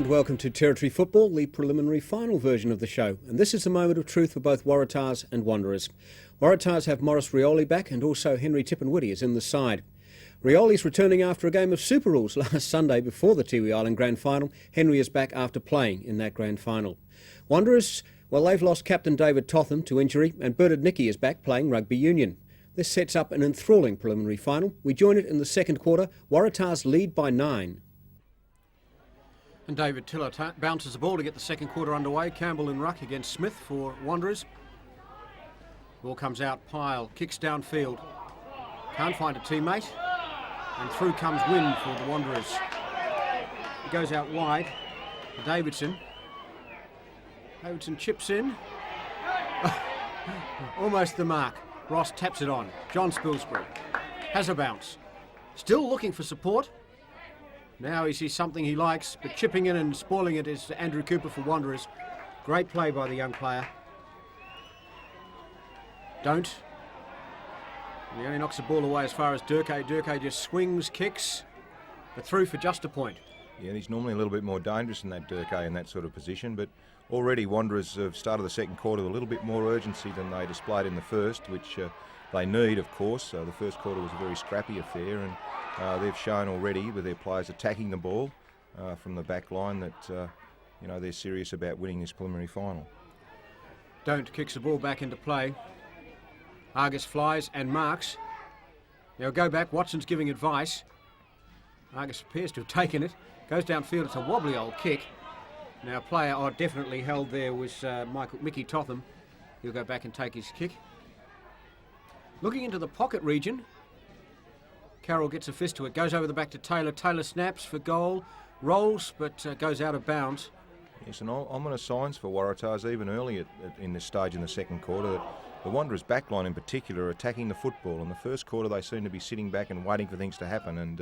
and welcome to Territory Football, the preliminary final version of the show. And this is the moment of truth for both Waratahs and Wanderers. Waratahs have Maurice Rioli back, and also Henry Tipungwuti is in the side. Rioli's returning after a game of Super Rules last Sunday before the Tiwi Island Grand Final. Henry is back after playing in that Grand Final. Wanderers, well, they've lost captain David Totham to injury, and Bernard Nicky is back playing rugby union. This sets up an enthralling preliminary final. We join it in the second quarter. Waratahs lead by 9. And David Tiller bounces the ball to get the second quarter underway. Campbell in ruck against Smith for Wanderers. Ball comes out, Pyle kicks downfield. Can't find a teammate. And through comes Wynn for the Wanderers. He goes out wide to Davidson. Davidson chips in. Almost the mark. Ross taps it on. John Spilsbury has a bounce. Still looking for support. Now he sees something he likes, but chipping in and spoiling it is Andrew Cooper for Wanderers. Great play by the young player. Don't. And he only knocks the ball away as far as Durkay. Durkay just swings, kicks, but through for just a point. Yeah, and he's normally a little bit more dangerous than that Durkay in that sort of position, but already Wanderers have started the second quarter with a little bit more urgency than they displayed in the first, which they need, of course. The first quarter was a very scrappy affair, and they've shown already with their players attacking the ball from the back line that they're serious about winning this preliminary final. Don't kicks the ball back into play. Argus flies and marks. Now go back. Watson's giving advice. Argus appears to have taken it. Goes downfield. It's a wobbly old kick. Now player definitely held there was Mickey Totham. He'll go back and take his kick. Looking into the pocket region. Carroll gets a fist to it. Goes over the back to Taylor. Taylor snaps for goal. Rolls but goes out of bounds. Yes, and ominous signs for Waratahs even early in this stage in the second quarter. The Wanderers' backline in particular are attacking the football. In the first quarter they seem to be sitting back and waiting for things to happen, and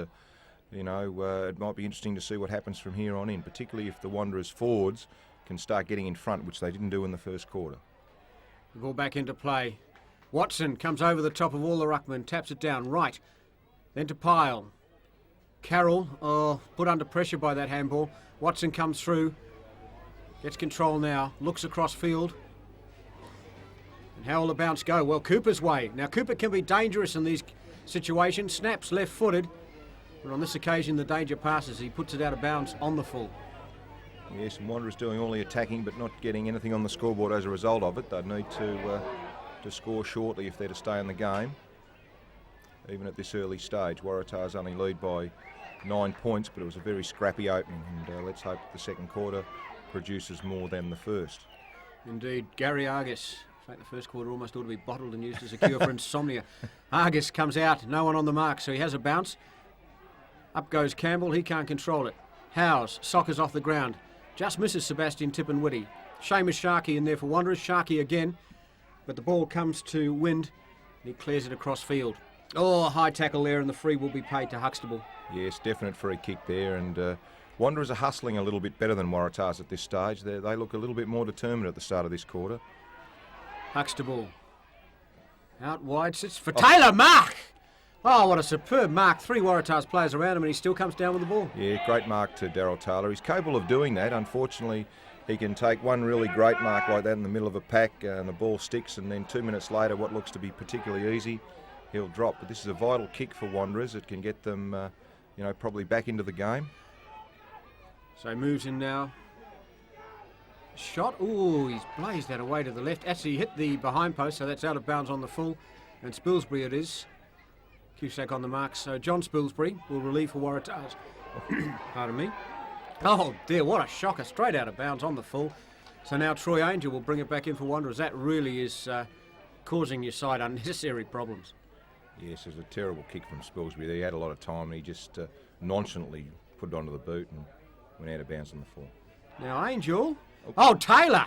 it might be interesting to see what happens from here on in, particularly if the Wanderers' forwards can start getting in front, which they didn't do in the first quarter. The ball back into play. Watson comes over the top of all the ruckmen, taps it down right, then to Pyle. Carroll put under pressure by that handball. Watson comes through, gets control now, looks across field. And how will the bounce go? Well, Cooper's way. Now Cooper can be dangerous in these situations. Snaps left-footed, but on this occasion the danger passes. He puts it out of bounds on the full. Yes, and Wanderers doing all the attacking but not getting anything on the scoreboard as a result of it. They'd need to score shortly if they're to stay in the game. Even at this early stage, Waratahs only lead by 9 points, but it was a very scrappy opening, and let's hope the second quarter produces more than the first. Indeed, Gary Argus. In fact, the first quarter almost ought to be bottled and used as a cure for insomnia. Argus comes out, no one on the mark, so he has a bounce. Up goes Campbell, he can't control it. Howes, soccers off the ground. Just misses Sebastian Tipungwuti. Seamus Sharkey in there for Wanderers. Sharkey again, but the ball comes to Wind, and he clears it across field. Oh, a high tackle there, and the free will be paid to Huxtable. Yes, definite free kick there, and Wanderers are hustling a little bit better than Waratahs at this stage. They look a little bit more determined at the start of this quarter. Huxtable. Out wide, sits for Taylor. Mark! Oh, what a superb mark. 3 Waratahs players around him, and he still comes down with the ball. Yeah, great mark to Daryl Taylor. He's capable of doing that. Unfortunately, he can take one really great mark like that in the middle of a pack, and the ball sticks, and then 2 minutes later, what looks to be particularly easy, he'll drop. But this is a vital kick for Wanderers. It can get them, probably back into the game. So he moves in now. Shot. Ooh, he's blazed that away to the left. Actually hit the behind post, so that's out of bounds on the full. And Spilsbury it is. Cusack on the mark. So John Spilsbury will relieve for Waratahs. Pardon me. Oh dear, what a shocker. Straight out of bounds on the full. So now Troy Angel will bring it back in for Wanderers. That really is causing your side unnecessary problems. Yes, it was a terrible kick from Spilsbury. He had a lot of time, and he just nonchalantly put it onto the boot and went out of bounds on the full. Now Angel. Oh, Taylor!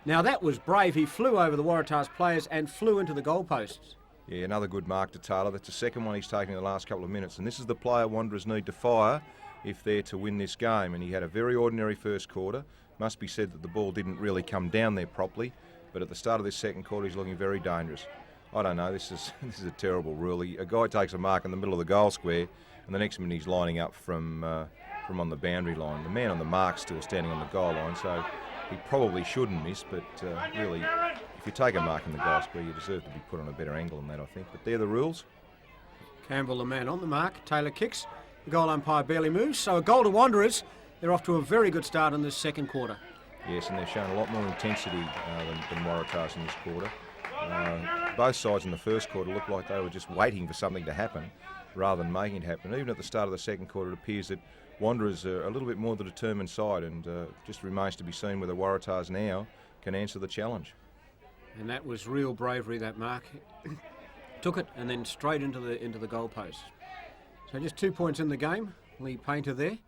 Now that was brave. He flew over the Waratahs players and flew into the goalposts. Yeah, another good mark to Taylor. That's the second one he's taken in the last couple of minutes. And this is the player Wanderers need to fire if they're to win this game. And he had a very ordinary first quarter. Must be said that the ball didn't really come down there properly. But at the start of this second quarter, he's looking very dangerous. I don't know. This is a terrible rule. A guy takes a mark in the middle of the goal square, and the next minute he's lining up from from on the boundary line. The man on the mark's still standing on the goal line, so he probably shouldn't miss, but really, if you take a mark in the goal square, you deserve to be put on a better angle than that, I think. But they're the rules. Campbell, the man on the mark. Taylor kicks. The goal umpire barely moves. So a goal to Wanderers. They're off to a very good start in this second quarter. Yes, and they've shown a lot more intensity than Waratahs in this quarter. Both sides in the first quarter looked like they were just waiting for something to happen rather than making it happen. Even at the start of the second quarter, it appears that Wanderers are a little bit more the determined side, and just remains to be seen whether Waratahs now can answer the challenge. And that was real bravery, that mark. Took it and then straight into the goalpost. So just 2 points in the game. Lee Painter there,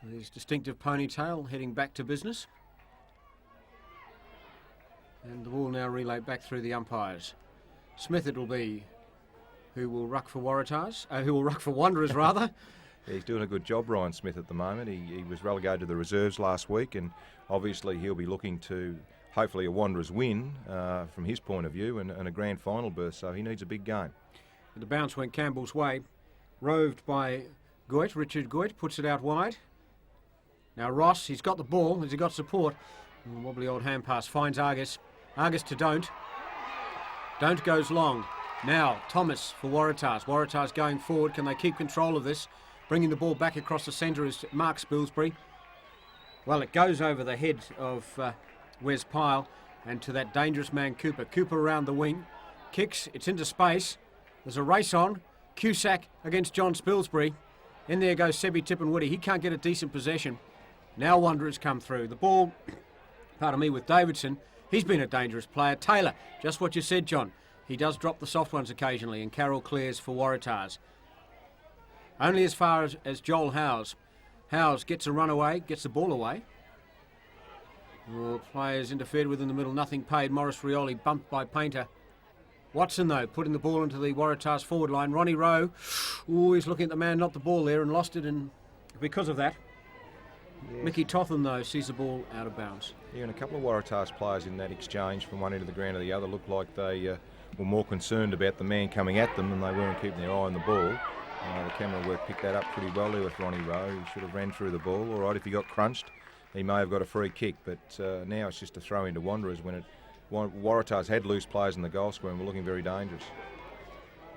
with his distinctive ponytail, heading back to business. And the ball now relayed back through the umpires. Smith it will be, who will ruck for Waratahs, who will ruck for Wanderers rather. Yeah, he's doing a good job, Ryan Smith, at the moment. He was relegated to the reserves last week, and obviously he'll be looking to hopefully a Wanderers win from his point of view, and a grand final berth, so he needs a big game. And the bounce went Campbell's way, roved by Goit. Richard Goit puts it out wide. Now Ross, he's got the ball, has he got support? Wobbly old hand pass, finds Argus. Argus to Don't. Don't goes long. Now Thomas for Waratahs. Waratahs going forward, can they keep control of this? Bringing the ball back across the centre is Mark Spilsbury. Well, it goes over the head of Wes Pyle and to that dangerous man Cooper. Cooper around the wing, kicks, it's into space. There's a race on. Cusack against John Spilsbury. In there goes Sebi Tippenwoody. He can't get a decent possession. Now Wanderers come through. The ball, pardon me, with Davidson. He's been a dangerous player. Taylor, just what you said, John. He does drop the soft ones occasionally, and Carroll clears for Waratahs. Only as far as Joel Howes. Howes gets a run away, gets the ball away. Players interfered with in the middle, nothing paid. Morris Rioli bumped by Painter. Watson, though, putting the ball into the Waratahs forward line. Ronnie Rowe, he's looking at the man, not the ball there, and lost it, and because of that. Yes. Mickey Totham, though, sees the ball out of bounds. Yeah, and a couple of Waratahs players in that exchange from one end of the ground to the other looked like they were more concerned about the man coming at them than they weren't keeping their eye on the ball. The camera work picked that up pretty well there with Ronnie Rowe. He should have ran through the ball. All right, if he got crunched, he may have got a free kick, but now it's just a throw into Wanderers when Waratahs had loose players in the goal square and were looking very dangerous.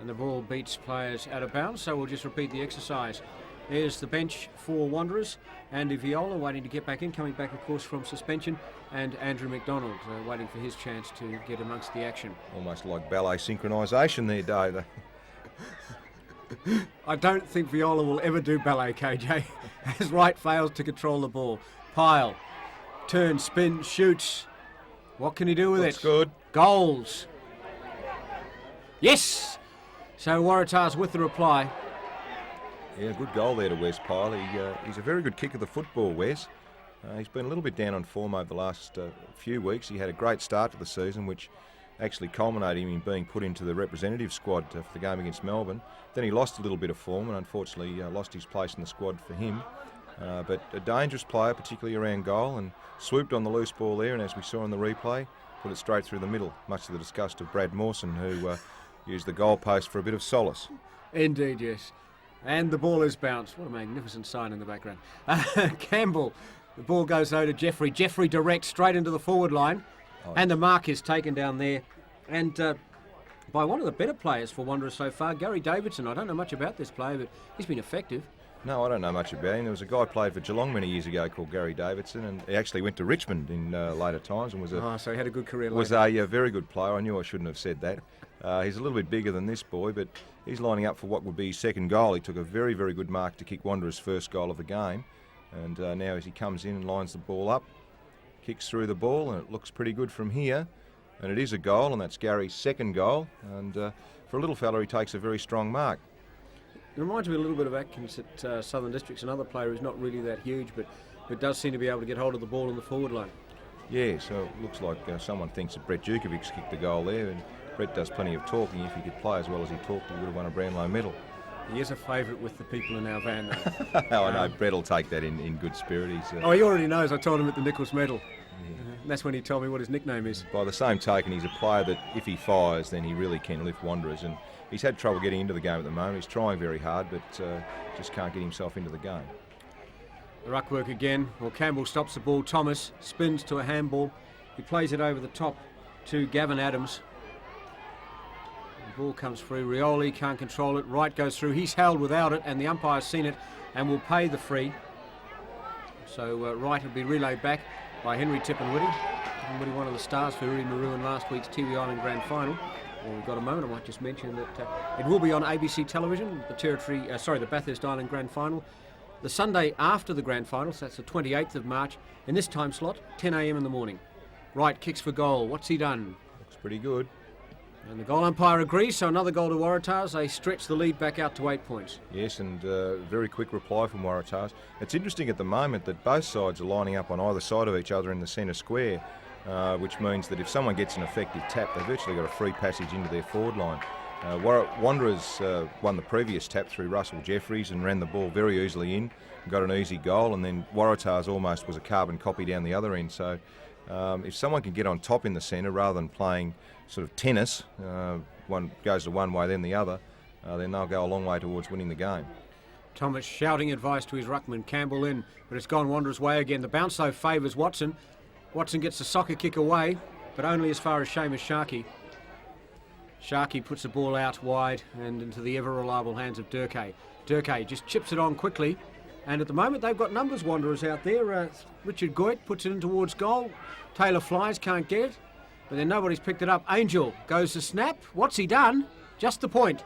And the ball beats players out of bounds, so we'll just repeat the exercise. There's the bench for Wanderers. Andy Viola waiting to get back in, coming back, of course, from suspension, and Andrew McDonald waiting for his chance to get amongst the action. Almost like ballet synchronisation there, Dave. I don't think Viola will ever do ballet, KJ, as Wright fails to control the ball. Pyle, turns, spin, shoots. What can he do with it? That's good. Goals. Yes! So Waratahs with the reply. Yeah, good goal there to Wes Pyle. He's a very good kick of the football, Wes. He's been a little bit down on form over the last few weeks. He had a great start to the season, which actually culminated in being put into the representative squad for the game against Melbourne. Then he lost a little bit of form and unfortunately lost his place in the squad for him. But a dangerous player, particularly around goal, and swooped on the loose ball there, and as we saw in the replay, put it straight through the middle, much to the disgust of Brad Mawson, who used the goalpost for a bit of solace. Indeed, yes. And the ball is bounced. What a magnificent sign in the background. Campbell, the ball goes over to Jeffrey. Jeffrey directs straight into the forward line. Oh, and the mark is taken down there. And by one of the better players for Wanderers so far, Gary Davidson. I don't know much about this player, but he's been effective. No, I don't know much about him. There was a guy played for Geelong many years ago called Gary Davidson, and he actually went to Richmond in later times and was so he had a good career. Was a very good player. I knew I shouldn't have said that. He's a little bit bigger than this boy, but he's lining up for what would be his second goal. He took a very, very good mark to kick Wanderers' first goal of the game, and now as he comes in and lines the ball up, kicks through the ball, and it looks pretty good from here, and it is a goal, and that's Gary's second goal, and for a little fella, he takes a very strong mark. It reminds me a little bit of Atkins at Southern Districts, another player who's not really that huge, but does seem to be able to get hold of the ball in the forward line. Yeah, so it looks like someone thinks that Brett Jukovic's kicked the goal there, and Brett does plenty of talking. If he could play as well as he talked, he would have won a Brownlow medal. He is a favourite with the people in our van, though. I know, Brett will take that in good spirit. He already knows. I told him at the Nichols medal. Yeah. That's when he told me what his nickname is. By the same token, he's a player that if he fires, then he really can lift Wanderers, and he's had trouble getting into the game at the moment. He's trying very hard, but just can't get himself into the game. The ruck work again. Well, Campbell stops the ball. Thomas spins to a handball. He plays it over the top to Gavin Adams. The ball comes through. Rioli can't control it. Wright goes through. He's held without it, and the umpire's seen it and will pay the free. So Wright will be relayed back by Henry Tippenwoody. Tippenwoody, one of the stars for Uri Maru in last week's Tiwi Island Grand Final. Well, we've got a moment. I might just mention that it will be on ABC television, the Bathurst Island Grand Final, the Sunday after the Grand Final, so that's the 28th of March, in this time slot, 10 a.m. in the morning. Wright kicks for goal. What's he done? Looks pretty good. And the goal umpire agrees, so another goal to Waratahs. They stretch the lead back out to 8 points. Yes, and very quick reply from Waratahs. It's interesting at the moment that both sides are lining up on either side of each other in the centre square, which means that if someone gets an effective tap, they've virtually got a free passage into their forward line. Wanderers won the previous tap through Russell Jeffries and ran the ball very easily in, got an easy goal, and then Waratahs almost was a carbon copy down the other end. So if someone can get on top in the centre rather than playing sort of tennis, one goes to one way then the other, then they'll go a long way towards winning the game. Thomas shouting advice to his ruckman. Campbell in, but it's gone Wanderers' way again. The bounce though favours Watson. Watson gets the soccer kick away, but only as far as Seamus Sharkey. Sharkey puts the ball out wide and into the ever-reliable hands of Durkay. Durkay just chips it on quickly, and at the moment they've got numbers Wanderers out there. Richard Goit puts it in towards goal. Taylor flies, can't get it, but then nobody's picked it up. Angel goes to snap. What's he done? Just the point.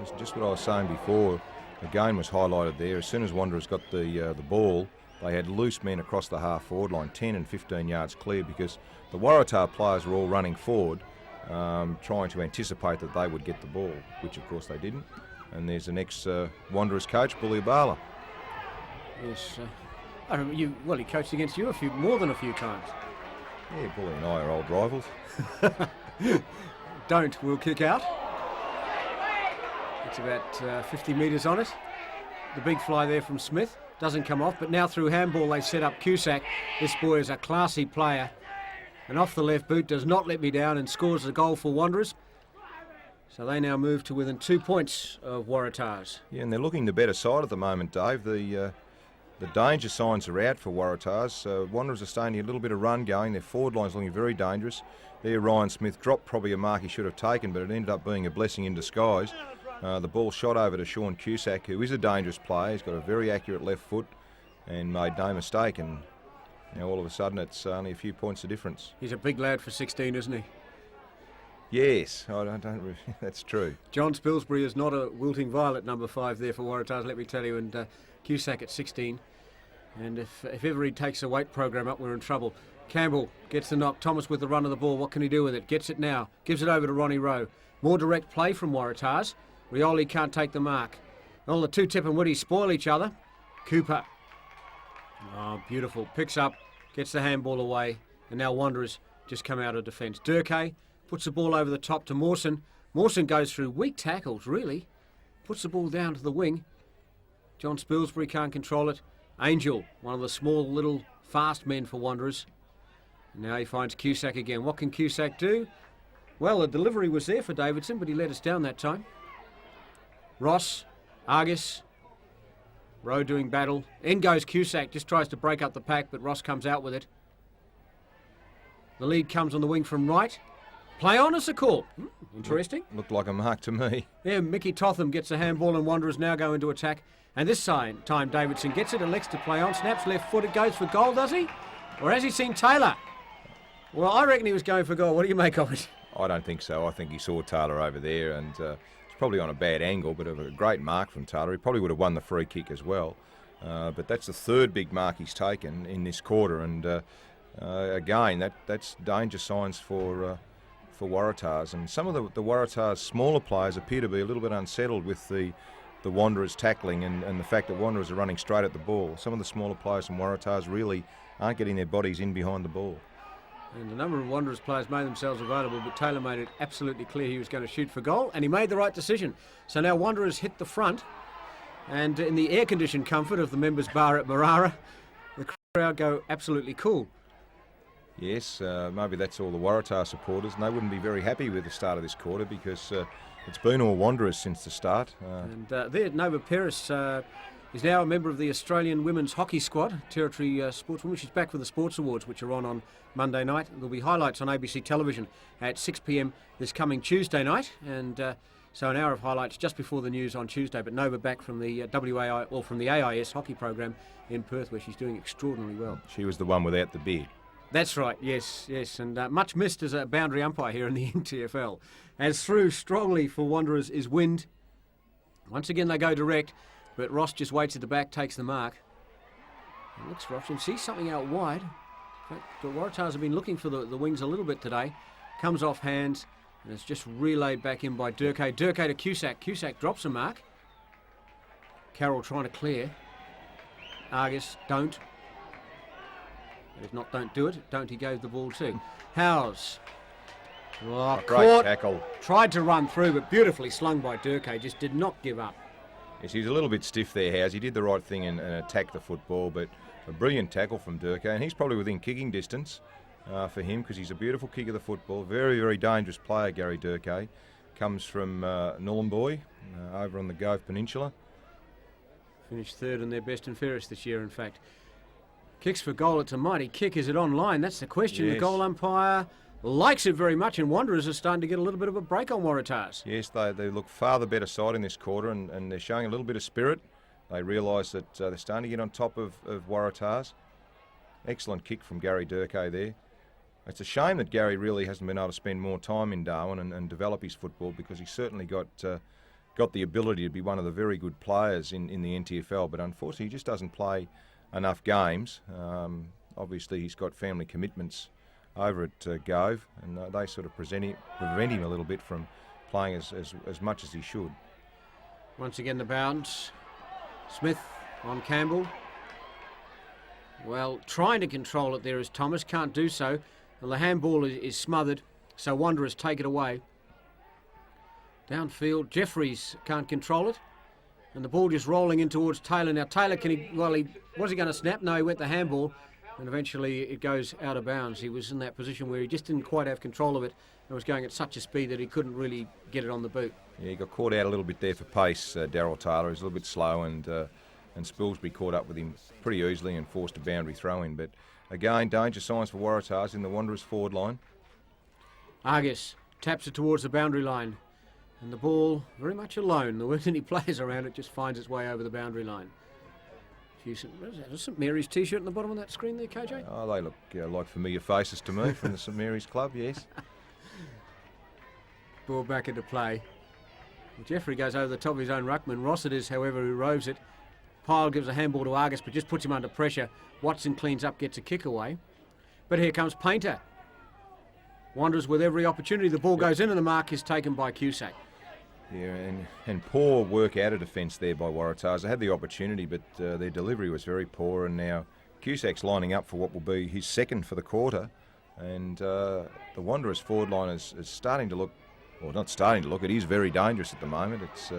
It's just what I was saying before. Again was highlighted there. As soon as Wanderers got the ball, they had loose men across the half forward line, 10 and 15 yards clear, because the Waratah players were all running forward, trying to anticipate that they would get the ball, which of course they didn't. And there's the next Wanderers coach, Bully Bala. Yes, I remember he coached against you more than a few times. Yeah, Bully and I are old rivals. We'll kick out. It's about 50 metres on it. The big fly there from Smith doesn't come off, but now through handball they set up Cusack. This boy is a classy player, and off the left boot does not let me down and scores the goal for Wanderers. So they now move to within 2 points of Waratahs. Yeah, and they're looking the better side at the moment, Dave. The danger signs are out for Waratahs. Wanderers are starting to get a little bit of run going. Their forward line's looking very dangerous. There, Ryan Smith dropped probably a mark he should have taken, but it ended up being a blessing in disguise. The ball shot over to Sean Cusack, who is a dangerous player. He's got a very accurate left foot and made no mistake. And now all of a sudden it's only a few points of difference. He's a big lad for 16, isn't he? Yes, that's true. John Spilsbury is not a wilting violet, number 5 there for Waratahs, let me tell you, and Cusack at 16. And if ever he takes a weight program up, we're in trouble. Campbell gets the knock. Thomas with the run of the ball. What can he do with it? Gets it now. Gives it over to Ronnie Rowe. More direct play from Waratahs. Rioli can't take the mark. All the two Tip and Woody spoil each other. Cooper. Oh, beautiful. Picks up, gets the handball away, and now Wanderers just come out of defence. Durkay puts the ball over the top to Mawson. Mawson goes through weak tackles, really. Puts the ball down to the wing. John Spilsbury can't control it. Angel, one of the small, little, fast men for Wanderers. And now he finds Cusack again. What can Cusack do? Well, the delivery was there for Davidson, but he let us down that time. Ross, Argus, Rowe doing battle. In goes Cusack, just tries to break up the pack, but Ross comes out with it. The lead comes on the wing from Wright. Play on as a call. Interesting. Looked like a mark to me. Yeah, Mickey Totham gets a handball and Wanderers now go into attack. And this time Davidson gets it, elects to play on, snaps left foot, it goes for goal, does he? Or has he seen Taylor? Well, I reckon he was going for goal. What do you make of it? I don't think so. I think he saw Taylor over there, and it's probably on a bad angle, but a great mark from Taylor. He probably would have won the free kick as well. But that's the third big mark he's taken in this quarter, and again, that's danger signs for Waratahs. And some of the Waratahs' smaller players appear to be a little bit unsettled with the Wanderers tackling and the fact that Wanderers are running straight at the ball. Some of the smaller players from Waratahs really aren't getting their bodies in behind the ball. And a number of Wanderers players made themselves available, but Taylor made it absolutely clear he was going to shoot for goal, and he made the right decision. So now Wanderers hit the front, and in the air-conditioned comfort of the members' bar at Marara, the crowd go absolutely cool. Yes, maybe that's all the Waratah supporters, and they wouldn't be very happy with the start of this quarter because it's been all Wanderers since the start. And there, Nova Peris is now a member of the Australian women's hockey squad, territory sportswoman. She's back for the Sports Awards, which are on Monday night. There'll be highlights on ABC television at 6 p.m. this coming Tuesday night, and so an hour of highlights just before the news on Tuesday. But Nova back from the WAI, or from the AIS hockey program in Perth, where she's doing extraordinarily well. She was the one without the beard. That's right, yes, and much missed as a boundary umpire here in the Ntfl. As through strongly for Wanderers is Wind. Once again they go direct, but Ross just waits at the back, takes the mark. It looks rough, and sees something out wide. In fact, the Waratahs have been looking for the wings a little bit today. Comes off hands, and it's just relayed back in by Durkay. Durkay to Cusack. Cusack drops a mark. Carroll trying to clear. Argus, don't. If not, don't do it. Don't, he gave the ball to. Howes. Oh, Great tackle. Tried to run through, but beautifully slung by Durkay. Just did not give up. Yes, he's a little bit stiff there, Howes. He did the right thing and attacked the football, but a brilliant tackle from Durkay, and he's probably within kicking distance for him because he's a beautiful kick of the football. Very, very dangerous player, Gary Durkay. Comes from Nhulunbuy, over on the Gove Peninsula. Finished third in their best and fairest this year, in fact. Kicks for goal. It's a mighty kick. Is it online? That's the question. Yes. The goal umpire likes it very much, and Wanderers are starting to get a little bit of a break on Waratahs. Yes, they look far the better side in this quarter, and they're showing a little bit of spirit. They realise that they're starting to get on top of Waratahs. Excellent kick from Gary Durkay there. It's a shame that Gary really hasn't been able to spend more time in Darwin and develop his football, because he's certainly got the ability to be one of the very good players in the Ntfl, but unfortunately he just doesn't play enough games. Obviously he's got family commitments over at Gove, and they sort of prevent him a little bit from playing as much as he should. Once again the bounce. Smith on Campbell. Well, trying to control it there is Thomas, can't do so. Well, the handball is smothered, so Wanderers take it away. Downfield, Jeffries can't control it. And the ball just rolling in towards Taylor. Now Taylor, was he going to snap? No, he went the handball, and eventually it goes out of bounds. He was in that position where he just didn't quite have control of it and was going at such a speed that he couldn't really get it on the boot. Yeah, he got caught out a little bit there for pace, Daryl Taylor. He's a little bit slow, and Spilsbury caught up with him pretty easily and forced a boundary throw in. But again, danger signs for Waratahs in the Wanderers forward line. Argus taps it towards the boundary line. And the ball very much alone. There weren't any players around it, just finds its way over the boundary line. What is that? A St Mary's t-shirt on the bottom of that screen there, KJ? Oh, they look like familiar faces to me from the St Mary's club, yes. Ball back into play. Well, Jeffrey goes over the top of his own ruckman. Ross it is, however, who roves it. Pyle gives a handball to Argus, but just puts him under pressure. Watson cleans up, gets a kick away. But here comes Painter. Wanderers with every opportunity. The ball goes in and the mark is taken by Cusack. Yeah, and poor work out of defence there by Waratahs. They had the opportunity, but their delivery was very poor, and now Cusack's lining up for what will be his second for the quarter, and the Wanderers forward line is starting to look, or not starting to look, it is very dangerous at the moment. It's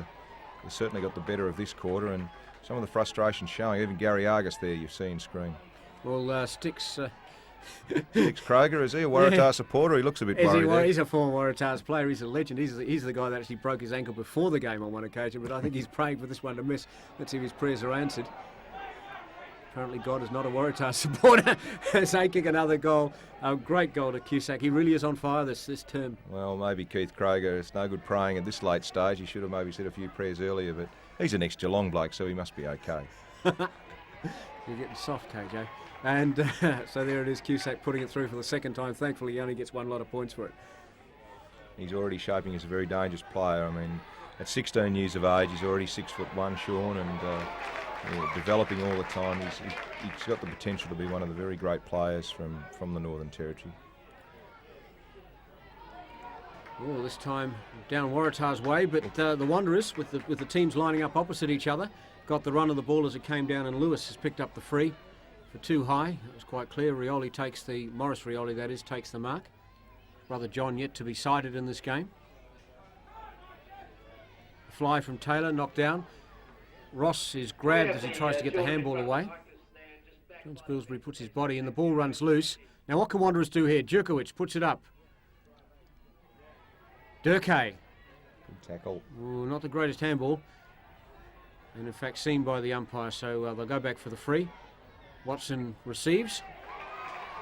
certainly got the better of this quarter, and some of the frustration showing. Even Gary Argus there you've seen screen. Well, Sticks... Sticks Kroger, is he a Waratah supporter? He looks a bit worried there. He's a former Waratahs player. He's a legend. He's the guy that actually broke his ankle before the game on one occasion, but I think he's praying for this one to miss. Let's see if his prayers are answered. Apparently God is not a Waratahs supporter as they kick another goal. A great goal to Cusack. He really is on fire this term. Well, maybe Keith Kroger, it's no good praying at this late stage. He should have maybe said a few prayers earlier, but he's an ex-Geelong bloke, so he must be okay. You're getting soft, KJ. And so there it is, Cusack putting it through for the second time. Thankfully, he only gets one lot of points for it. He's already shaping as a very dangerous player. I mean, at 16 years of age, he's already 6'1", Sean, and developing all the time. He's got the potential to be one of the very great players from the Northern Territory. Oh, this time down Waratah's way, but the Wanderers, with the teams lining up opposite each other, got the run of the ball as it came down, and Lewis has picked up the free for too high. It was quite clear. Morris Rioli, that is, takes the mark. Brother John yet to be sighted in this game. A fly from Taylor, knocked down. Ross is grabbed as he tries to get the handball away. John Spilsbury puts his body in, the ball runs loose. Now what can Wanderers do here? Djurkovic puts it up. Durkay. Good tackle. Ooh, not the greatest handball. and in fact seen by the umpire, so they'll go back for the free. Watson receives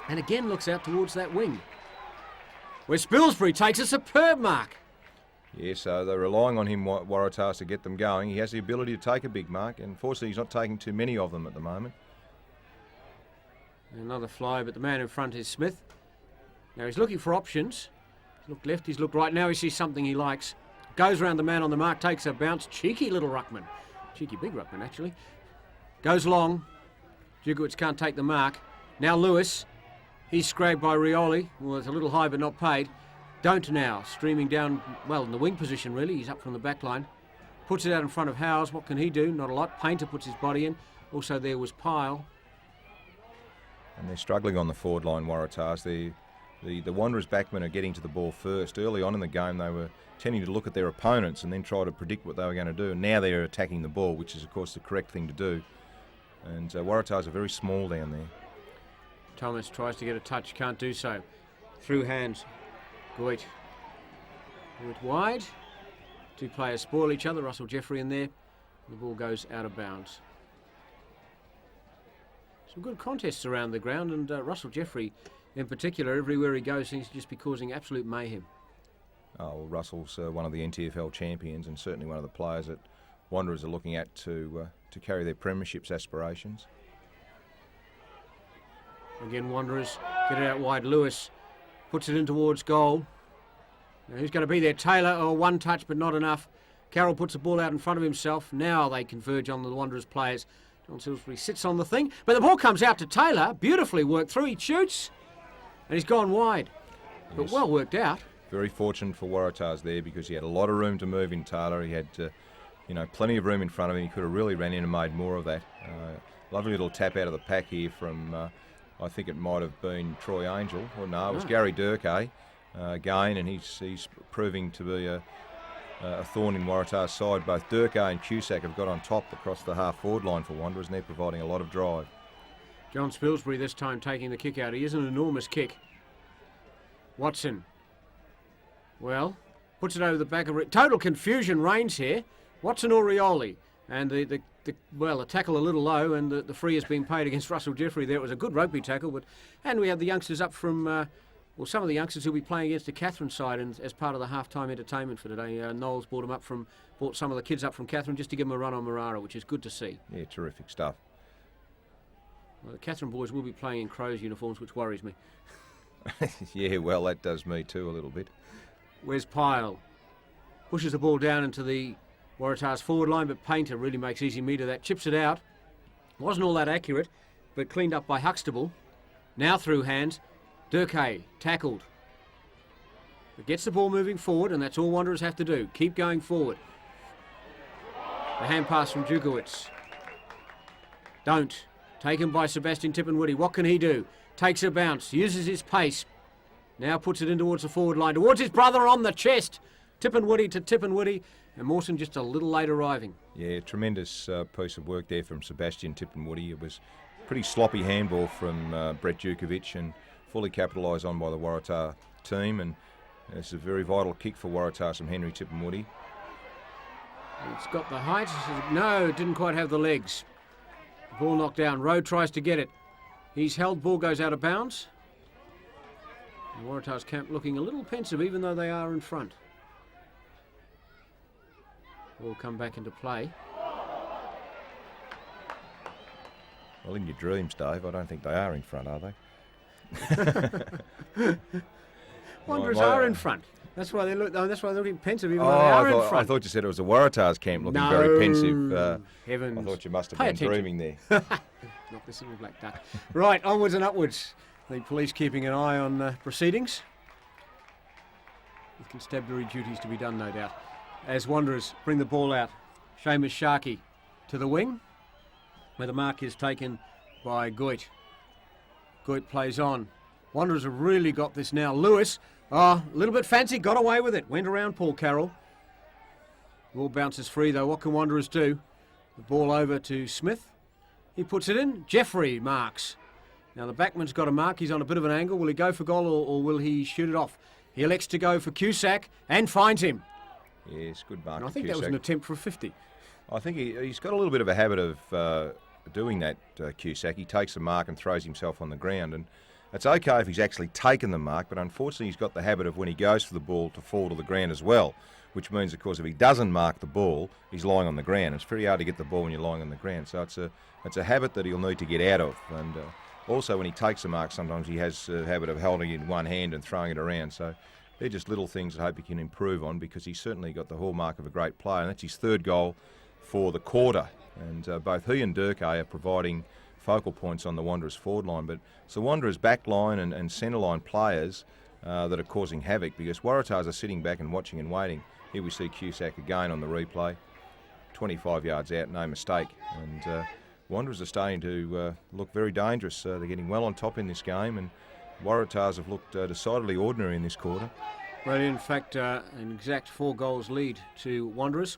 and again looks out towards that wing, where Spilsbury takes a superb mark. Yeah, so they're relying on him, Waratahs, to get them going. He has the ability to take a big mark, and fortunately he's not taking too many of them at the moment. Another fly, but the man in front is Smith. Now he's looking for options. He's looked left, he's looked right. Now he sees something he likes. Goes around the man on the mark, takes a bounce. Cheeky little ruckman. Cheeky big ruckman, actually. Goes long. Jugowitz can't take the mark. Now Lewis. He's scragged by Rioli. Well, it's a little high, but not paid. Don't now. Streaming down, well, in the wing position, really. He's up from the back line. Puts it out in front of Howes. What can he do? Not a lot. Painter puts his body in. Also, there was Pyle. And they're struggling on the forward line, Waratahs. The Wanderers backmen are getting to the ball first. Early on in the game, they were tending to look at their opponents and then try to predict what they were going to do. And now they're attacking the ball, which is, of course, the correct thing to do. And Waratahs are very small down there. Thomas tries to get a touch, can't do so. Through hands. Goit wide. Two players spoil each other. Russell Jeffrey in there. The ball goes out of bounds. Some good contests around the ground, and Russell Jeffrey in particular, everywhere he goes, seems to just be causing absolute mayhem. Oh, well, Russell's one of the Ntfl champions, and certainly one of the players that Wanderers are looking at to carry their premierships aspirations. Again, Wanderers get it out wide. Lewis puts it in towards goal. Now who's going to be there? Taylor, oh, one touch but not enough. Carroll puts the ball out in front of himself. Now they converge on the Wanderers players. John Salisbury sits on the thing, but the ball comes out to Taylor. Beautifully worked through. He shoots, and he's gone wide. But Yes. well worked out. Very fortunate for Waratahs there, because he had a lot of room to move in Taylor. He had, plenty of room in front of him. He could have really ran in and made more of that. Lovely little tap out of the pack here from, I think it might have been Troy Angel, or no, it was Gary Durkay again, and he's proving to be a thorn in Waratah's side. Both Durkay and Cusack have got on top across the half-forward line for Wanderers, and they're providing a lot of drive. John Spilsbury this time taking the kick out. He is an enormous kick. Watson. Well, puts it over the back of... Total confusion reigns here. Watson or Rioli. And the tackle a little low, and the free is being paid against Russell Jeffrey there. It was a good rugby tackle, and we have the youngsters up from... some of the youngsters who'll be playing against the Catherine side, and as part of the half-time entertainment for today, Knowles brought some of the kids up from Catherine just to give them a run on Marara, which is good to see. Yeah, terrific stuff. Well, the Catherine boys will be playing in Crows uniforms, which worries me. Yeah, well, that does me too a little bit. Where's Pyle? Pushes the ball down into the Waratahs forward line, but Painter really makes easy meat of that. Chips it out. Wasn't all that accurate, but cleaned up by Huxtable. Now through hands. Durkay tackled. But gets the ball moving forward, and that's all Wanderers have to do. Keep going forward. The hand pass from Jugowitz. Don't. Taken by Sebastian Tippenwoody. What can he do? Takes a bounce. Uses his pace. Now puts it in towards the forward line. Towards his brother on the chest. Tippenwoody to Tippenwoody. And Mawson just a little late arriving. Yeah, tremendous piece of work there from Sebastian Tippenwoody. It was pretty sloppy handball from Brett Jukovic, and fully capitalised on by the Waratah team. And it's a very vital kick for Waratah from Henry Tippenwoody. It's got the height. No, it didn't quite have the legs. Ball knocked down. Rowe tries to get it. He's held. Ball goes out of bounds. And Waratah's camp looking a little pensive, even though they are in front. Ball come back into play. Well, in your dreams, Dave, I don't think they are in front, are they? Wanderers are in front. That's why they look. That's why they're looking pensive, even though they are in front. I thought you said it was the Waratahs camp looking very pensive. Heavens. I thought you must have Pay been attention. dreaming there. Not this little black duck. Right, onwards and upwards. The police keeping an eye on proceedings. With constabulary duties to be done, no doubt. As Wanderers bring the ball out. Seamus Sharkey to the wing, where the mark is taken by Goit. Goit plays on. Wanderers have really got this now. Lewis, a little bit fancy, got away with it. Went around Paul Carroll. Ball bounces free though. What can Wanderers do? The ball over to Smith. He puts it in. Jeffrey marks. Now the backman's got a mark. He's on a bit of an angle. Will he go for goal or will he shoot it off? He elects to go for Cusack and finds him. Yes, good mark. And I for think that was an Cusack. attempt for a 50. I think he's got a little bit of a habit of doing that, Cusack. He takes the mark and throws himself on the ground, and it's okay if he's actually taken the mark, but unfortunately he's got the habit of when he goes for the ball to fall to the ground as well, which means, of course, if he doesn't mark the ball, he's lying on the ground. It's pretty hard to get the ball when you're lying on the ground, so it's a habit that he'll need to get out of. And also when he takes the mark, sometimes he has a habit of holding it in one hand and throwing it around, so they're just little things I hope he can improve on, because he's certainly got the hallmark of a great player, and that's his third goal for the quarter. And both he and Durkay are providing focal points on the Wanderers forward line, but it's the Wanderers back line and centre line players that are causing havoc, because Waratahs are sitting back and watching and waiting. Here we see Cusack again on the replay, 25 yards out, no mistake, and Wanderers are starting to look very dangerous. They're getting well on top in this game, and Waratahs have looked decidedly ordinary in this quarter. Well, in fact, an exact 4 goals lead to Wanderers.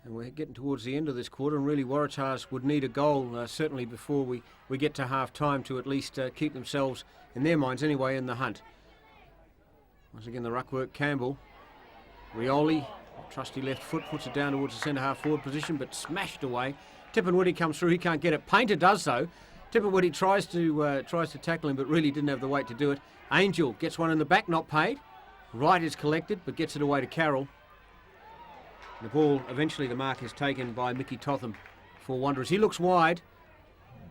And we're getting towards the end of this quarter, and really Waratahs would need a goal, certainly before we get to half-time, to at least keep themselves, in their minds anyway, in the hunt. Once again, the ruckwork, Campbell. Rioli, trusty left foot, puts it down towards the centre-half forward position, but smashed away. Tippenwoody comes through, he can't get it. Painter does, though. Tippenwoody tries to tackle him, but really didn't have the weight to do it. Angel gets one in the back, not paid. Wright is collected, but gets it away to Carroll. The ball, eventually the mark is taken by Mickey Totham for Wanderers. He looks wide.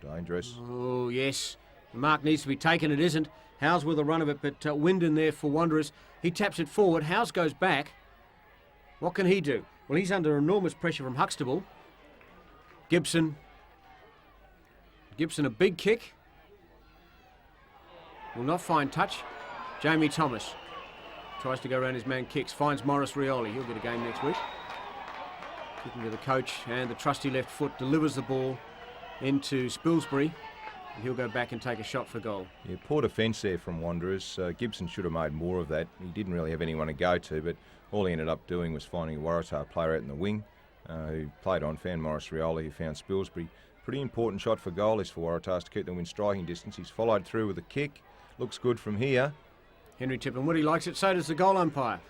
Dangerous. Oh, yes. The mark needs to be taken. It isn't. Howes with a run of it, but Wyndon there for Wanderers. He taps it forward. Howes goes back. What can he do? Well, he's under enormous pressure from Huxtable. Gibson a big kick. Will not find touch. Jamie Thomas tries to go around his man, kicks, finds Morris Rioli. He'll get a game next week. Kicking to the coach, and the trusty left foot delivers the ball into Spilsbury, and he'll go back and take a shot for goal. Yeah, poor defence there from Wanderers. Gibson should have made more of that. He didn't really have anyone to go to, but all he ended up doing was finding a Waratah player out in the wing who played on, found Morris Rioli, who found Spilsbury. Pretty important shot for goal is for Waratahs to keep them in striking distance. He's followed through with a kick. Looks good from here. Henry Tippenwoody likes it, so does the goal umpire.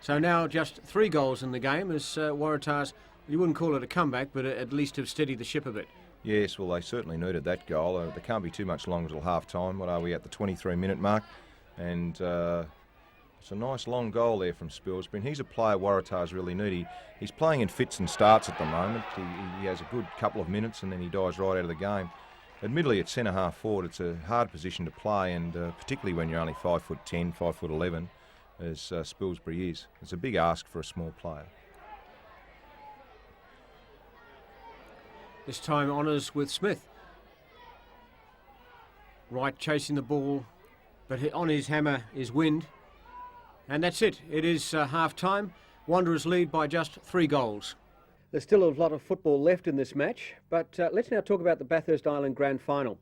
So now just 3 goals in the game as Waratahs, you wouldn't call it a comeback, but at least have steadied the ship a bit. Yes, well, they certainly needed that goal. There can't be too much longer till half-time. What are we at, the 23-minute mark? And it's a nice long goal there from Spilsbury. And he's a player Waratahs really need. He's playing in fits and starts at the moment. He has a good couple of minutes and then he dies right out of the game. Admittedly, at centre-half forward, it's a hard position to play, and particularly when you're only 5'10", 5'11", as Spilsbury is. It's a big ask for a small player. This time honours with Smith. Wright chasing the ball, but on his hammer is Wind. And that's it. It is half-time. Wanderers lead by just 3 goals. There's still a lot of football left in this match, but let's now talk about the Bathurst Island Grand Final.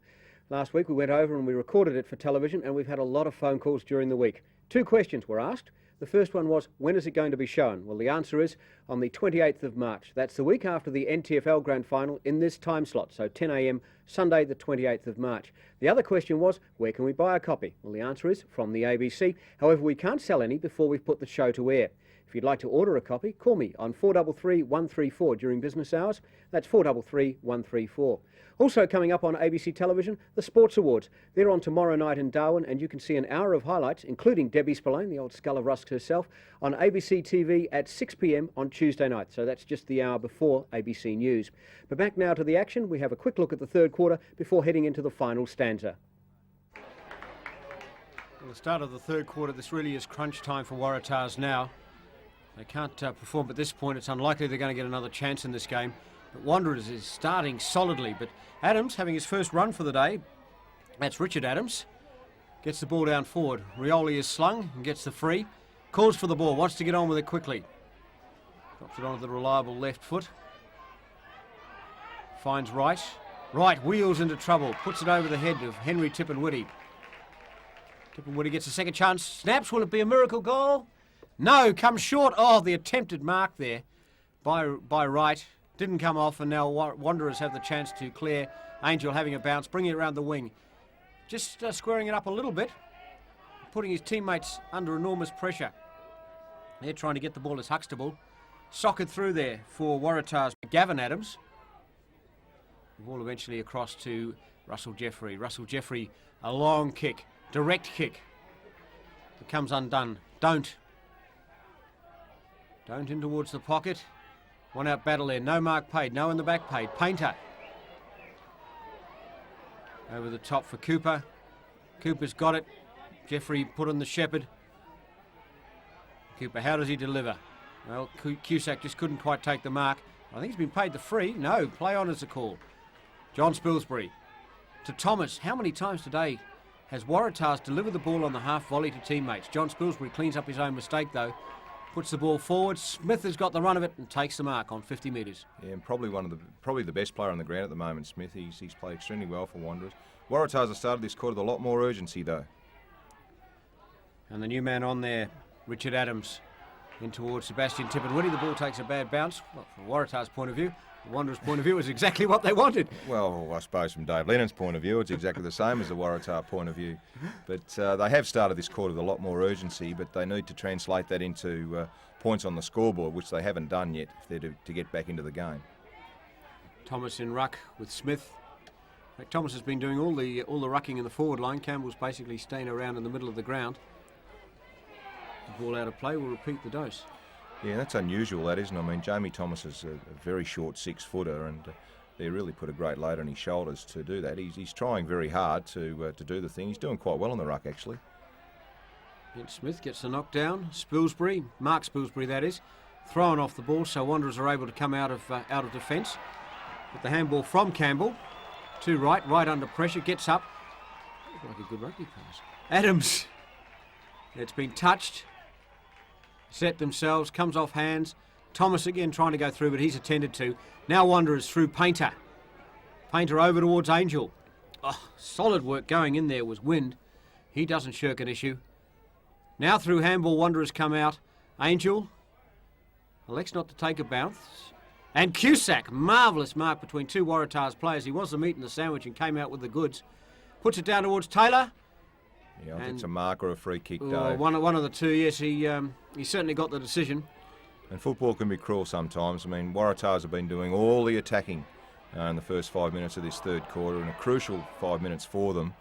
Last week we went over and we recorded it for television, and we've had a lot of phone calls during the week. 2 questions were asked. The first one was, when is it going to be shown? Well, the answer is on the 28th of March. That's the week after the Ntfl Grand Final in this time slot, so 10 a.m, Sunday the 28th of March. The other question was, where can we buy a copy? Well, the answer is from the ABC. However, we can't sell any before we've put the show to air. If you'd like to order a copy, call me on 433 134 during business hours. That's 433 134. Also coming up on ABC Television, the Sports Awards. They're on tomorrow night in Darwin, and you can see an hour of highlights, including Debbie Spillane, the old Skull of Rusk herself, on ABC TV at 6 p.m. on Tuesday night. So that's just the hour before ABC News. But back now to the action. We have a quick look at the third quarter before heading into the final stanza. Well, the start of the third quarter, this really is crunch time for Waratahs now. They can't perform at this point. It's unlikely they're going to get another chance in this game. But Wanderers is starting solidly. But Adams having his first run for the day. That's Richard Adams. Gets the ball down forward. Rioli is slung and gets the free. Calls for the ball. Wants to get on with it quickly. Drops it onto the reliable left foot. Finds Wright. Wright wheels into trouble. Puts it over the head of Henry Tippenwoody. Tippenwoody gets a second chance. Snaps. Will it be a miracle goal? No, comes short. Oh, the attempted mark there by Wright. Didn't come off, and now Wanderers have the chance to clear. Angel having a bounce, bringing it around the wing. Just squaring it up a little bit, putting his teammates under enormous pressure. They're trying to get the ball as Huxtable. Socked through there for Waratah's Gavin Adams. The ball eventually across to Russell Jeffrey. Russell Jeffrey, a long kick, direct kick. It comes undone. Don't in towards the pocket. One out battle there. No mark paid. No in the back paid. Painter. Over the top for Cooper. Cooper's got it. Jeffrey put on the shepherd. Cooper, how does he deliver? Well, Cusack just couldn't quite take the mark. I think he's been paid the free. No, play on is the call. John Spilsbury to Thomas. How many times today has Waratahs delivered the ball on the half volley to teammates? John Spilsbury cleans up his own mistake though. Puts the ball forward. Smith has got the run of it and takes the mark on 50 metres. Yeah, and probably the best player on the ground at the moment, Smith. He's played extremely well for Wanderers. Waratahs have started this quarter with a lot more urgency though. And the new man on there, Richard Adams, in towards Sebastian Tippenwoody. The ball takes a bad bounce. Well, from Waratah's point of view, the Wanderers' point of view is exactly what they wanted. Well, I suppose from Dave Lennon's point of view, it's exactly the same as the Waratah point of view. But they have started this quarter with a lot more urgency, but they need to translate that into points on the scoreboard, which they haven't done yet if they're to get back into the game. Thomas in ruck with Smith. In fact, Thomas has been doing all the rucking in the forward line. Campbell's basically staying around in the middle of the ground. The ball out of play will repeat the dose. Yeah, that's unusual, that isn't it? I mean, Jamie Thomas is a very short 6-footer, and they really put a great load on his shoulders to do that. He's trying very hard to do the thing. He's doing quite well in the ruck, actually. Smith gets the knockdown. Spilsbury, Mark Spilsbury that is, throwing off the ball, so Wanderers are able to come out of defence. With the handball from Campbell to right under pressure, gets up. Looked like a good rugby pass. Adams. It's been touched. Set themselves, comes off hands. Thomas again trying to go through, but he's attended to. Now Wanderers through Painter. Painter over towards Angel. Oh, solid work going in there was Wind. He doesn't shirk an issue. Now through handball, Wanderers come out. Angel elects not to take a bounce. And Cusack, marvellous mark between two Waratahs players. He was the meat in the sandwich and came out with the goods. Puts it down towards Taylor. Yeah, I think it's a mark or a free kick, Dave. One of the two, yes. He certainly got the decision. And football can be cruel sometimes. I mean, Waratahs have been doing all the attacking in the first 5 minutes of this third quarter, and a crucial 5 minutes for them,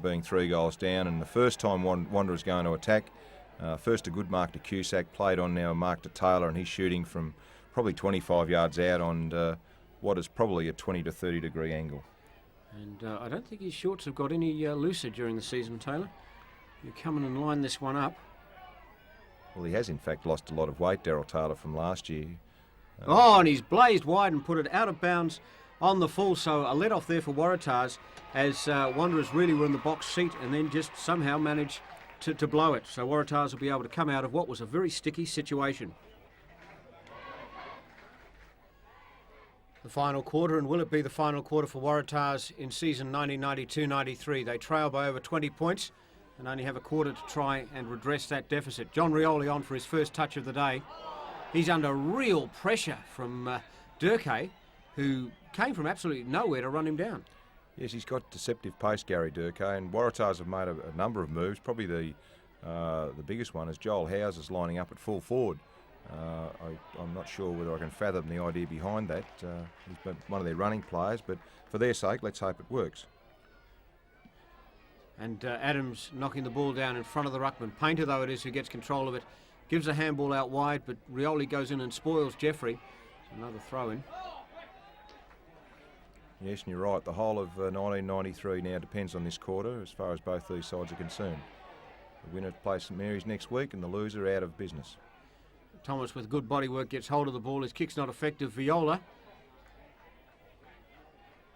being 3 goals down. And the first time Wanderers going to attack, first a good mark to Cusack, played on now a mark to Taylor, and he's shooting from probably 25 yards out on what is probably a 20 to 30 degree angle. And I don't think his shorts have got any looser during the season, Taylor. You come in and line this one up. Well, he has in fact lost a lot of weight, Daryl Taylor, from last year. And he's blazed wide and put it out of bounds on the full. So a let-off there for Waratahs as Wanderers really were in the box seat and then just somehow managed to blow it. So Waratahs will be able to come out of what was a very sticky situation. The final quarter, and will it be the final quarter for Waratahs in season 1992-93? They trail by over 20 points and only have a quarter to try and redress that deficit. John Rioli on for his first touch of the day. He's under real pressure from Durkee, who came from absolutely nowhere to run him down. Yes, he's got deceptive pace, Gary Durkee, and Waratahs have made a number of moves. Probably the biggest one is Joel Howes is lining up at full forward. I'm not sure whether I can fathom the idea behind that. He's been one of their running players, but for their sake, let's hope it works. And Adams knocking the ball down in front of the ruckman. Painter, though it is, who gets control of it, gives a handball out wide, but Rioli goes in and spoils Jeffrey. Another throw-in. Yes, and you're right. The whole of 1993 now depends on this quarter as far as both these sides are concerned. The winner plays St Mary's next week and the loser out of business. Thomas with good body work gets hold of the ball. His kick's not effective. Viola.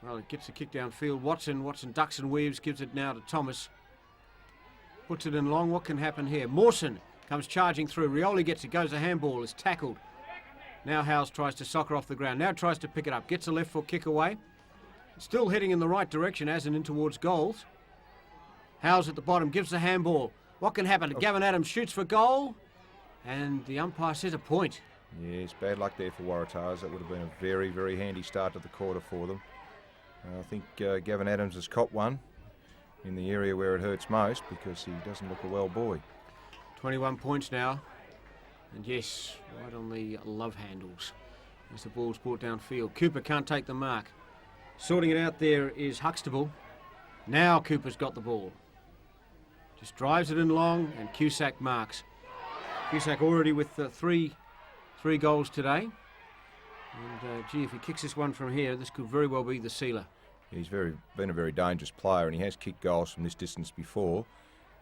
Well, it gets the kick downfield. Watson ducks and weaves, gives it now to Thomas. Puts it in long. What can happen here? Mawson comes charging through. Rioli gets it, goes a handball, is tackled. Now Howes tries to soccer off the ground. Now tries to pick it up. Gets a left foot kick away. Still heading in the right direction as and in towards goals. Howes at the bottom gives the handball. What can happen? Gavin Adams shoots for goal. And the umpire says a point. Yes, bad luck there for Waratahs. That would have been a very, very handy start to the quarter for them. I think Gavin Adams has copped one in the area where it hurts most because he doesn't look a well boy. 21 points now And yes, right on the love handles as the ball's brought downfield. Cooper can't take the mark. Sorting it out there is Huxtable. Now Cooper's got the ball. Just drives it in long, and Cusack marks. Cusack already with three goals today. And gee, if he kicks this one from here, this could very well be the sealer. He's been a very dangerous player, and he has kicked goals from this distance before.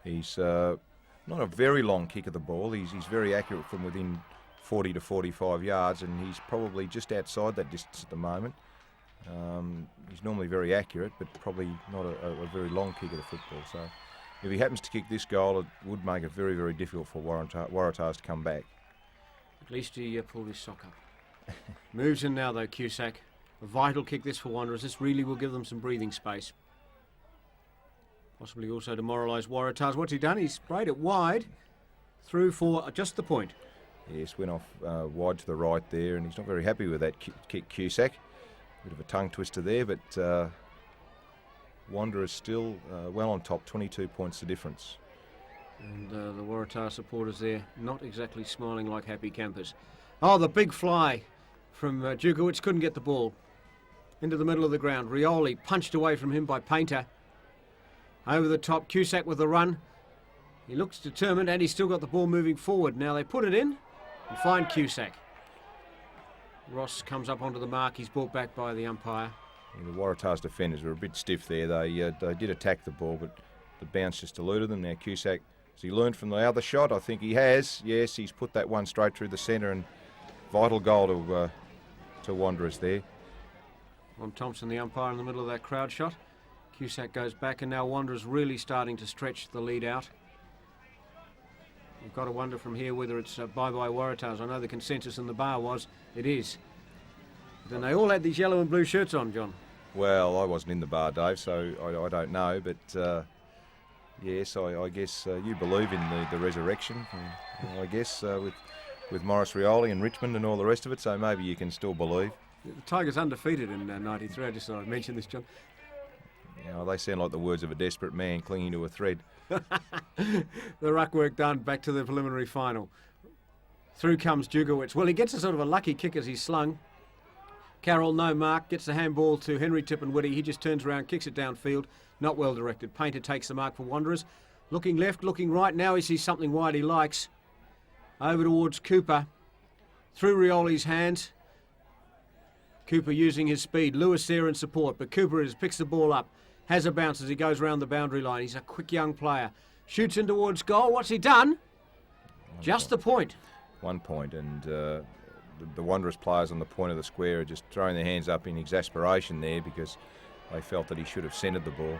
He's not a very long kick of the ball. He's very accurate from within 40 to 45 yards, and he's probably just outside that distance at the moment. He's normally very accurate, but probably not a very long kick of the football. So if he happens to kick this goal, it would make it very, very difficult for Waratahs to come back. At least he pulled his sock up. Moves in now though, Cusack. A vital kick this for Wanderers. This really will give them some breathing space. Possibly also demoralise Waratahs. What's he done? He's sprayed it wide. Through for just the point. Yes, went off wide to the right there, and he's not very happy with that kick, Cusack. Bit of a tongue twister there, but Wanderers still well on top, 22 points the difference. And the Waratah supporters there, not exactly smiling like happy campers. Oh, the big fly from Djukowicz, couldn't get the ball. Into the middle of the ground. Rioli punched away from him by Painter. Over the top, Cusack with the run. He looks determined, and he's still got the ball moving forward. Now they put it in and find Cusack. Ross comes up onto the mark. He's brought back by the umpire. Yeah, the Waratahs defenders were a bit stiff there. They did attack the ball, but the bounce just eluded them. Now Cusack, has he learned from the other shot? I think he has. Yes, he's put that one straight through the centre, and vital goal to Wanderers there. Ron Thompson, the umpire, in the middle of that crowd shot. Cusack goes back, and now Wanderers really starting to stretch the lead out. You've got to wonder from here whether it's bye-bye Waratahs. I know the consensus in the bar was it is. But then they all had these yellow and blue shirts on, John. Well, I wasn't in the bar, Dave, so I don't know. But yes, I guess you believe in the resurrection. I guess with Maurice Rioli and Richmond and all the rest of it, so maybe you can still believe. The Tigers undefeated in '93. I just thought I'd mention this, John. You know, they sound like the words of a desperate man clinging to a thread. The ruck work done, back to the preliminary final. Through comes Djukowicz. Well, he gets a sort of a lucky kick as he's slung. Carroll, no mark, gets the handball to Henry Tippenwitty. He just turns around, kicks it downfield. Not well directed. Painter takes the mark for Wanderers. Looking left, looking right. Now he sees something wide he likes. Over towards Cooper. Through Rioli's hands. Cooper using his speed. Lewis there in support, but Cooper picks the ball up. Has a bounce as he goes round the boundary line. He's a quick young player. Shoots in towards goal. What's he done? Just the point. 1 point, and the Wanderers players on the point of the square are just throwing their hands up in exasperation there because they felt that he should have centred the ball.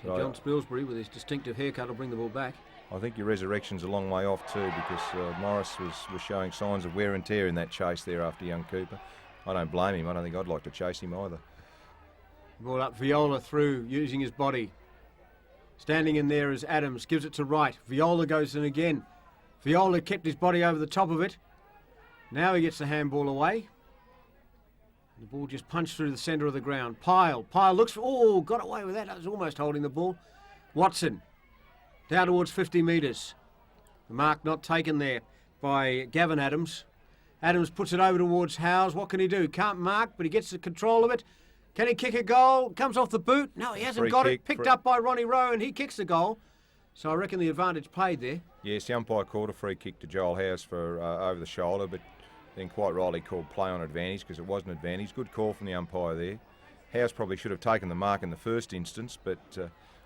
So John Spilsbury, with his distinctive haircut, will bring the ball back. I think your resurrection's a long way off too, because Morris was showing signs of wear and tear in that chase there after young Cooper. I don't blame him. I don't think I'd like to chase him either. Ball up, Viola through, using his body. Standing in there is Adams, gives it to Wright. Viola goes in again. Viola kept his body over the top of it. Now he gets the handball away. The ball just punched through the centre of the ground. Pyle looks for, oh, got away with that. That was almost holding the ball. Watson, down towards 50 metres. The mark not taken there by Gavin Adams. Adams puts it over towards Howes. What can he do? Can't mark, but he gets the control of it. Can he kick a goal? Comes off the boot. No, he hasn't got it. Picked up by Ronnie Rowe, and he kicks the goal. So I reckon the advantage played there. Yes, the umpire called a free kick to Joel Howes for over the shoulder, but then quite rightly called play on advantage because it was an advantage. Good call from the umpire there. Howes probably should have taken the mark in the first instance, but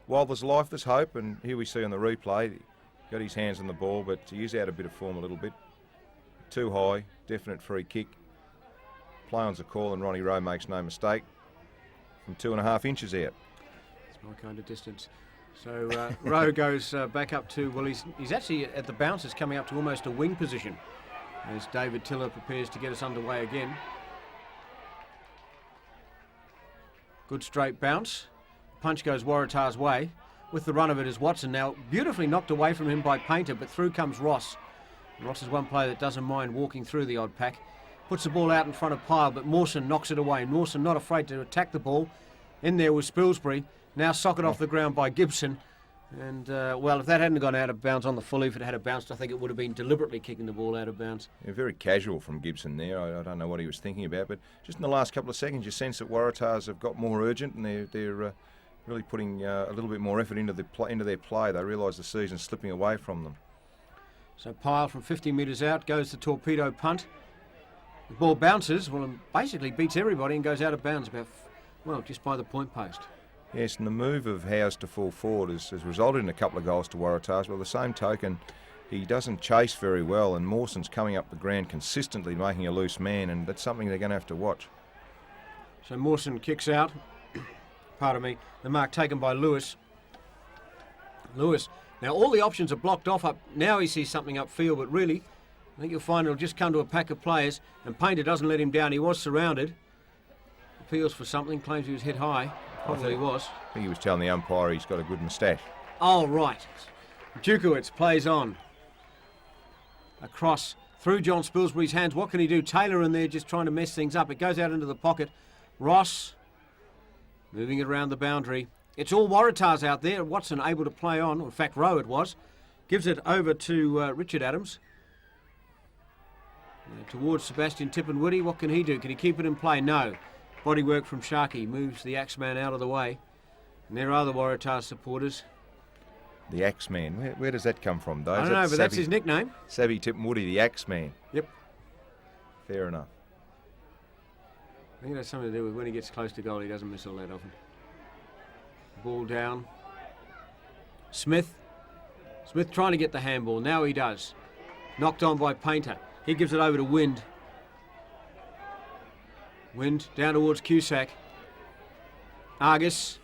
while there's life, there's hope, and here we see on the replay, got his hands on the ball, but he is out a bit of form a little bit. Too high, definite free kick. Play on's a call, and Ronnie Rowe makes no mistake. From 2.5 inches out. It's my kind of distance. So Rowe goes back up to, well, he's actually at the bounces coming up to almost a wing position as David Tiller prepares to get us underway again. Good straight bounce. Punch goes Waratah's way. With the run of it is Watson. Now beautifully knocked away from him by Painter, but through comes Ross. Ross is one player that doesn't mind walking through the odd pack. Puts the ball out in front of Pyle, but Mawson knocks it away. Mawson not afraid to attack the ball. In there was Spilsbury. Now socket off the ground by Gibson. And, well, if that hadn't gone out of bounds on the full, if it had bounced, I think it would have been deliberately kicking the ball out of bounds. Yeah, very casual from Gibson there. I don't know what he was thinking about, but just in the last couple of seconds, you sense that Waratahs have got more urgent, and they're really putting a little bit more effort into their play. They realise the season's slipping away from them. So Pyle from 50 metres out goes the torpedo punt. The ball bounces, well, and basically beats everybody and goes out of bounds just by the point post. Yes, and the move of Howes to fall forward has resulted in a couple of goals to Waratahs. But by the same token, he doesn't chase very well, and Mawson's coming up the ground consistently, making a loose man, and that's something they're going to have to watch. So Mawson kicks out. Pardon me. The mark taken by Lewis. Lewis. Now all the options are blocked off up. Now he sees something upfield, but really, I think you'll find it'll just come to a pack of players, and Painter doesn't let him down. He was surrounded. Appeals for something, claims he was hit high. Probably he was. I think he was telling the umpire he's got a good moustache. Oh, right. Dukowitz plays on. Across through John Spilsbury's hands. What can he do? Taylor in there just trying to mess things up. It goes out into the pocket. Ross moving it around the boundary. It's all Waratahs out there. Watson able to play on. In fact, Rowe it was. Gives it over to Richard Adams. Towards Sebastian Tippenwoody. What can he do? Can he keep it in play? No. Body work from Sharkey. Moves the Axeman out of the way. And there are the Waratahs supporters. The Axeman. Where does that come from, though? I don't know, but that's his nickname. Savvy Tippenwoody, the Axeman. Yep. Fair enough. I think that's something to do with when he gets close to goal, he doesn't miss all that often. Ball down. Smith. Smith trying to get the handball. Now he does. Knocked on by Painter. He gives it over to Wind. Wind down towards Cusack. Argus.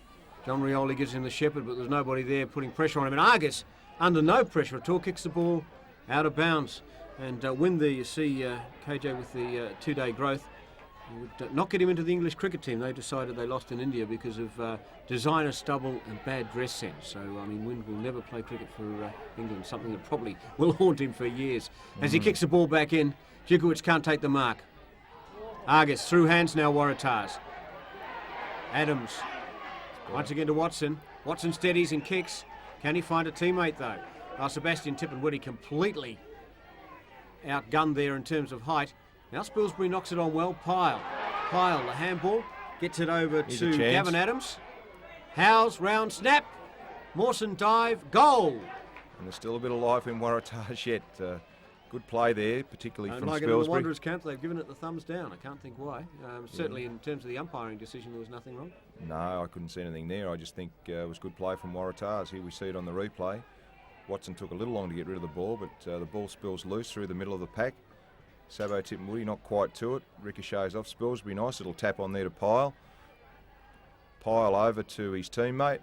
John Rioli gives him the shepherd, but there's nobody there putting pressure on him. And Argus, under no pressure at all, kicks the ball out of bounds. And Wind there, you see KJ with the 2-day growth. Would not get him into the English cricket team. They decided they lost in India because of designer stubble and bad dress sense. So, I mean, Wind will never play cricket for England, something that probably will haunt him for years. As he kicks the ball back in, Dukowitz can't take the mark. Argus through hands now, Waratahs. Adams once again to Watson. Watson steadies and kicks. Can he find a teammate though? Sebastian Tippenwoody completely outgunned there in terms of height. Now Spilsbury knocks it on well. Pyle, the handball, gets it over to Gavin Adams. Howes, round snap. Mawson dive, goal. And there's still a bit of life in Waratahs yet. Good play there, particularly from like Spilsbury. it in the Wanderers camp, they've given it the thumbs down. I can't think why. Certainly in terms of the umpiring decision, there was nothing wrong. No, I couldn't see anything there. I just think it was good play from Waratahs. Here we see it on the replay. Watson took a little long to get rid of the ball, but the ball spills loose through the middle of the pack. Sabo Tippenwoody not quite to it. Ricochets off Spilsbury. Nice little tap on there to Pyle. Pyle over to his teammate.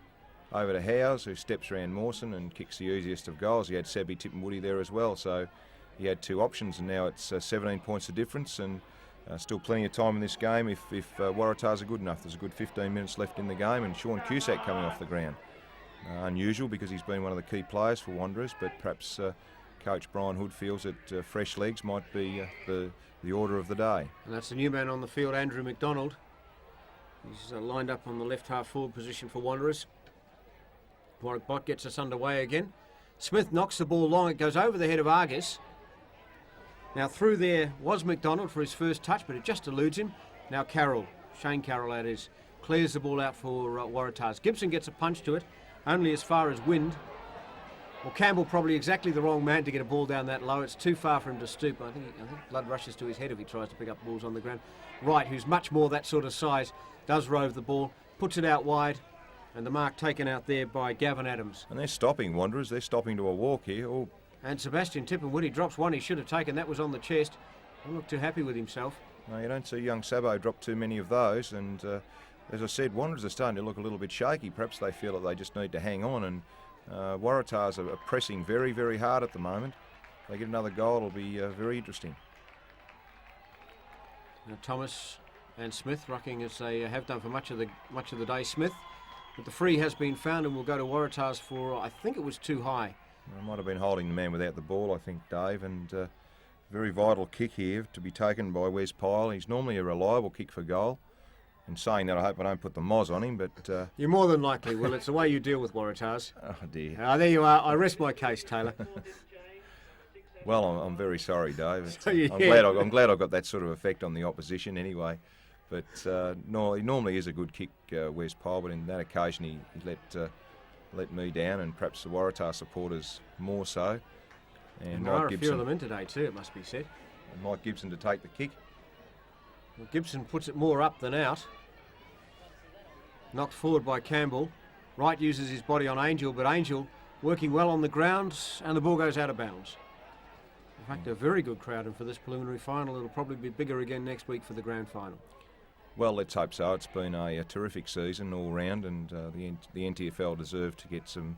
Over to Howes, who steps around Mawson and kicks the easiest of goals. He had Sabby Tippenwoody there as well, so he had two options, and now it's 17 points of difference, and still plenty of time in this game if Waratahs are good enough. There's a good 15 minutes left in the game, and Sean Cusack coming off the ground. Unusual because he's been one of the key players for Wanderers, but perhaps Coach Brian Hood feels that fresh legs might be the order of the day. And that's the new man on the field, Andrew McDonald. He's lined up on the left half forward position for Wanderers. Warwick Bott gets us underway again. Smith knocks the ball long. It goes over the head of Argus. Now through there was McDonald for his first touch, but it just eludes him. Now Carroll, Shane Carroll that is, clears the ball out for Waratahs. Gibson gets a punch to it, only as far as Wind. Well, Campbell probably exactly the wrong man to get a ball down that low. It's too far for him to stoop. I think blood rushes to his head if he tries to pick up balls on the ground. Wright, who's much more that sort of size, does rove the ball, puts it out wide, and the mark taken out there by Gavin Adams. And they're stopping Wanderers. They're stopping to a walk here. And Sebastian Tippenwoody drops one he should have taken. That was on the chest. Don't look too happy with himself. No, you don't see young Sabo drop too many of those. And as I said, Wanderers are starting to look a little bit shaky. Perhaps they feel that they just need to hang on. And Waratahs are pressing very, very hard at the moment. If they get another goal, it'll be very interesting. Now Thomas and Smith rucking as they have done for much of the day. Smith, but the free has been found and will go to Waratahs for, I think it was too high. I might have been holding the man without the ball, I think, Dave, and very vital kick here to be taken by Wes Pyle. He's normally a reliable kick for goal, In saying that, I hope I don't put the moz on him, but... You more than likely will. It's the way you deal with Waratahs. Oh, dear. There you are. I rest my case, Taylor. Well, I'm very sorry, Dave. So, yeah. I'm glad I got that sort of effect on the opposition anyway. But no, he normally is a good kick, Wes Pyle, but in that occasion he let me down, and perhaps the Waratah supporters more so. And there are a few of them in today too, it must be said. Mike Gibson to take the kick. Well, Gibson puts it more up than out. Knocked forward by Campbell. Wright uses his body on Angel, but Angel working well on the ground, and the ball goes out of bounds. In fact, a very good crowd, and for this preliminary final, it'll probably be bigger again next week for the grand final. Well, let's hope so. It's been a terrific season all round, and the Ntfl deserve to get some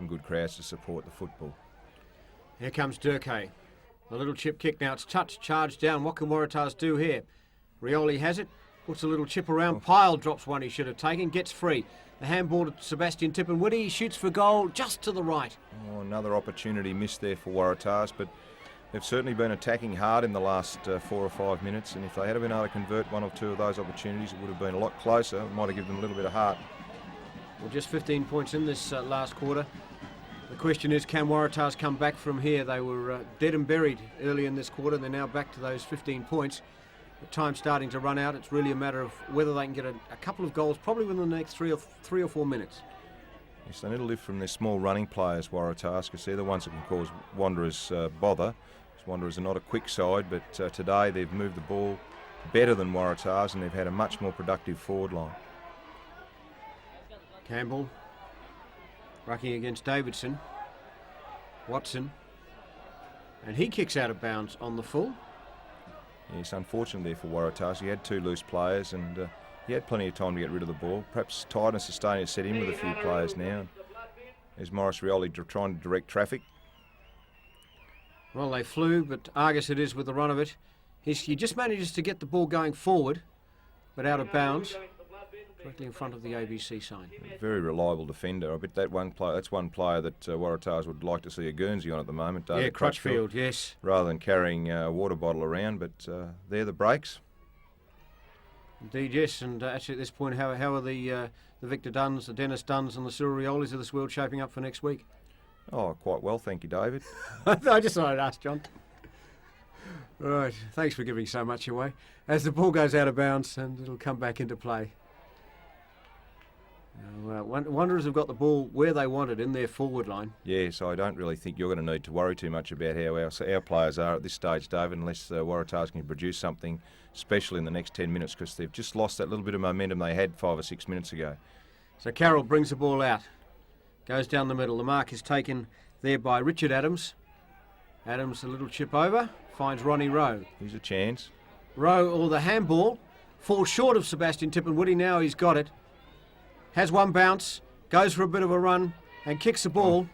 good crowds to support the football. Here comes Durkay. A little chip kick now. It's touched, charged down. What can Waratahs do here? Rioli has it. Puts a little chip around. Pyle drops one he should have taken. Gets free. The handball to Sebastian Tippenwitty. He shoots for goal just to the right. Oh, another opportunity missed there for Waratahs, but they've certainly been attacking hard in the last 4 or 5 minutes, and if they had been able to convert 1 or 2 of those opportunities, it would have been a lot closer. It might have given them a little bit of heart. Well, just 15 points in this last quarter. The question is, can Waratahs come back from here? They were dead and buried early in this quarter. They're now back to those 15 points. The time's starting to run out. It's really a matter of whether they can get a couple of goals, probably within the next three or four minutes. Yes, they need to live from their small running players, Waratahs, because they're the ones that can cause Wanderers bother. Wanderers are not a quick side, but today they've moved the ball better than Waratahs, and they've had a much more productive forward line. Campbell rucking against Davidson. Watson, and he kicks out of bounds on the full. Yes, unfortunately there for Waratahs. He had 2 loose players, and he had plenty of time to get rid of the ball. Perhaps tiredness is starting to set in with a few players now. There's Morris Rioli trying to direct traffic. Well, they flew, but Argus it is with the run of it. He just manages to get the ball going forward, but out of bounds, directly in front of the ABC sign. Very reliable defender. I bet that's one player that Waratahs would like to see a Guernsey on at the moment. David Yeah, Crutchfield, yes. Rather than carrying a water bottle around, but they're the breaks. Indeed, yes, and actually at this point, how are the Victor Dunns, the Dennis Dunns and the Cyril Riolis of this world shaping up for next week? Oh, quite well, thank you, David. I just thought I'd ask John. Right, thanks for giving so much away. As the ball goes out of bounds, and it'll come back into play. Wanderers have got the ball where they want it, in their forward line. Yes, I don't really think you're going to need to worry too much about how our players are at this stage, David, unless Waratahs can produce something special in the next 10 minutes, because they've just lost that little bit of momentum they had 5 or 6 minutes ago. So Carroll brings the ball out. Goes down the middle. The mark is taken there by Richard Adams. Adams, a little chip over, finds Ronnie Rowe. Here's a chance. Rowe, or the handball, falls short of Sebastian Tippenwitty. Now he's got it. Has one bounce, goes for a bit of a run, and kicks the ball.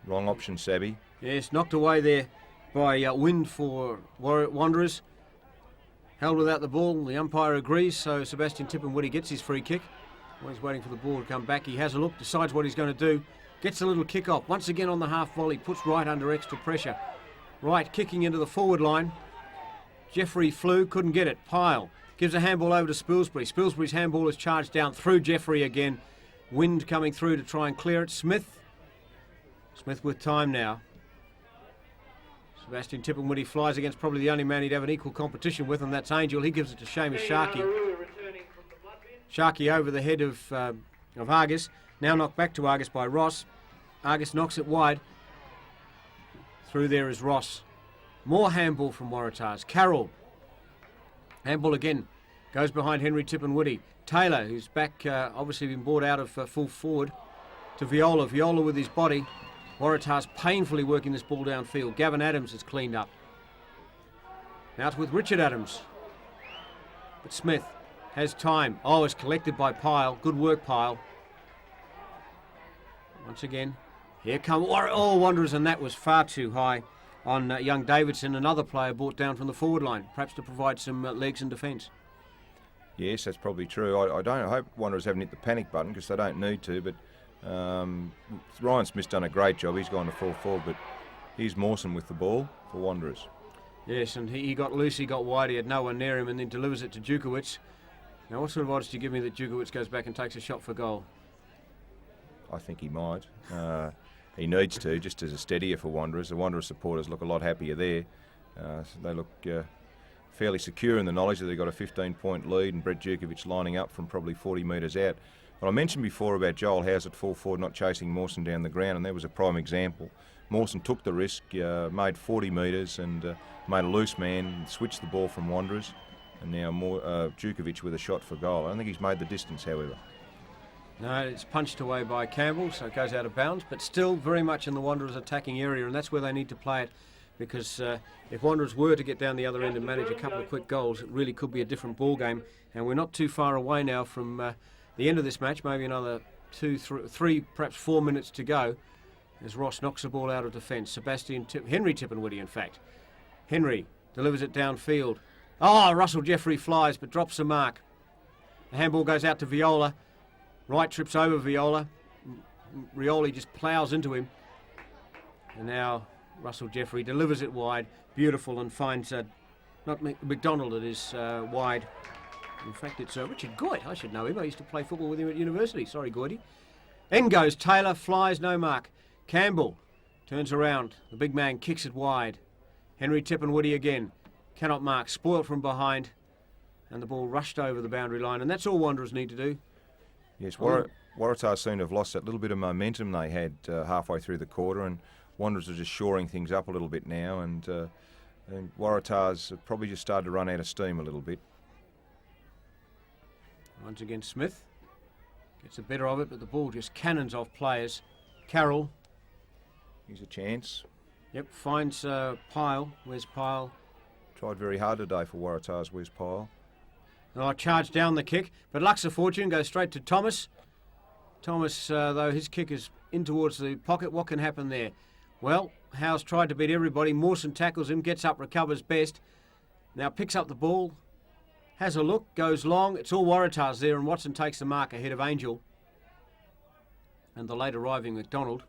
Wrong option, Sabby. Yes, knocked away there by wind for Wanderers. Held without the ball. The umpire agrees, so Sebastian Tippenwitty gets his free kick. While he's waiting for the ball to come back, he has a look, decides what he's going to do. Gets a little kick off. Once again on the half volley, puts Wright under extra pressure. Wright kicking into the forward line. Jeffrey flew, couldn't get it. Pyle gives a handball over to Spilsbury. Spilsbury's handball is charged down through Jeffrey again. Wind coming through to try and clear it. Smith with time now. Sebastian Tippenwitty flies against probably the only man he'd have an equal competition with, and that's Angel. He gives it to Seamus Sharkey. Sharkey over the head of Argus. Now knocked back to Argus by Ross. Argus knocks it wide. Through there is Ross. More handball from Waratahs. Carroll. Handball again. Goes behind Henry Tippenwitty. Taylor, who's back, obviously been brought out of full forward, to Viola. Viola with his body. Waratahs painfully working this ball downfield. Gavin Adams is cleaned up. Out with Richard Adams. But Smith has time. Oh, it's collected by Pyle. Good work, Pyle. Once again, here come Wanderers, and that was far too high on young Davidson, another player brought down from the forward line, perhaps to provide some legs and defence. Yes, that's probably true. I hope Wanderers haven't hit the panic button, because they don't need to, but Ryan Smith's done a great job. He's gone to full forward, but here's Mawson with the ball for Wanderers. Yes, and he got loose, he got wide, he had no one near him, and then delivers it to Djukowicz. Now, what sort of odds do you give me that Djokovic goes back and takes a shot for goal? I think he might. He needs to, just as a steadier for Wanderers. The Wanderers supporters look a lot happier there. So they look fairly secure in the knowledge that they've got a 15-point lead and Brett Djokovic lining up from probably 40 metres out. But I mentioned before about Joel Howes at full forward not chasing Mawson down the ground, and that was a prime example. Mawson took the risk, made 40 metres and made a loose man, switched the ball from Wanderers, and now Djokovic with a shot for goal. I don't think he's made the distance, however. No, it's punched away by Campbell, so it goes out of bounds, but still very much in the Wanderers' attacking area, and that's where they need to play it, because if Wanderers were to get down the other end and manage a couple of quick goals, it really could be a different ball game, and we're not too far away now from the end of this match, maybe another 2, 3, perhaps 4 minutes to go, as Ross knocks the ball out of defence. Henry Tippenwoody, in fact. Henry delivers it downfield. Oh, Russell Jeffrey flies, but drops the mark. The handball goes out to Viola. Wright trips over Viola. Rioli just ploughs into him. And now Russell Jeffrey delivers it wide. Beautiful, and finds, not McDonald, it is wide. In fact, it's Richard Goyt. I should know him. I used to play football with him at university. Sorry, Goyty. In goes Taylor, flies, no mark. Campbell turns around. The big man kicks it wide. Henry Tippenwoody again. Cannot mark. Spoilt from behind. And the ball rushed over the boundary line. And that's all Wanderers need to do. Yes, Waratahs seem to have lost that little bit of momentum they had halfway through the quarter, and Wanderers are just shoring things up a little bit now, and Waratahs have probably just started to run out of steam a little bit. Once again, Smith gets the better of it, but the ball just cannons off players. Carroll. Here's a chance. Yep, finds Pyle. Where's Pyle? Tried very hard today for Waratahs. Where's Pyle? Oh, charged down the kick, but Luck's a fortune, goes straight to Thomas. Thomas, though, his kick is in towards the pocket. What can happen there? Well, Howes tried to beat everybody. Mawson tackles him, gets up, recovers best. Now picks up the ball, has a look, goes long. It's all Waratahs there, and Watson takes the mark ahead of Angel and the late arriving McDonald.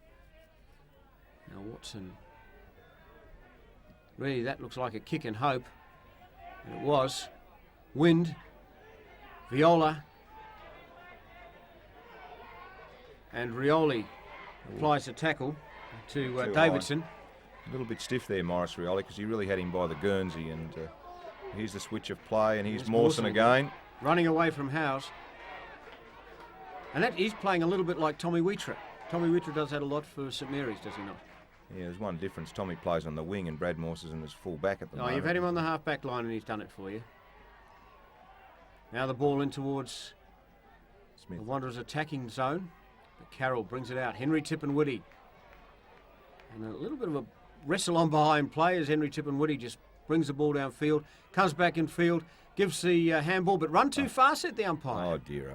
Now Watson, really, that looks like a kick and hope, and it was. Wind, Viola, and Rioli applies a tackle to Davidson. High. A little bit stiff there, Morris Rioli, because he really had him by the Guernsey, and here's the switch of play, and here's Mawson again. Running away from Howes. And he's playing a little bit like Tommy Wheatrip. Tommy Wheatrip does that a lot for St Mary's, does he not? Yeah, there's one difference. Tommy plays on the wing, and Brad Morse is in his full back at the moment. You've had him on the half-back line, and he's done it for you. Now the ball in towards Smith. The Wanderers' attacking zone. But Carroll brings it out. Henry Tippenwoody. And a little bit of a wrestle on behind play as Henry Tippenwoody just brings the ball downfield, comes back in field, gives the handball, but run too far, said the umpire. Oh dear.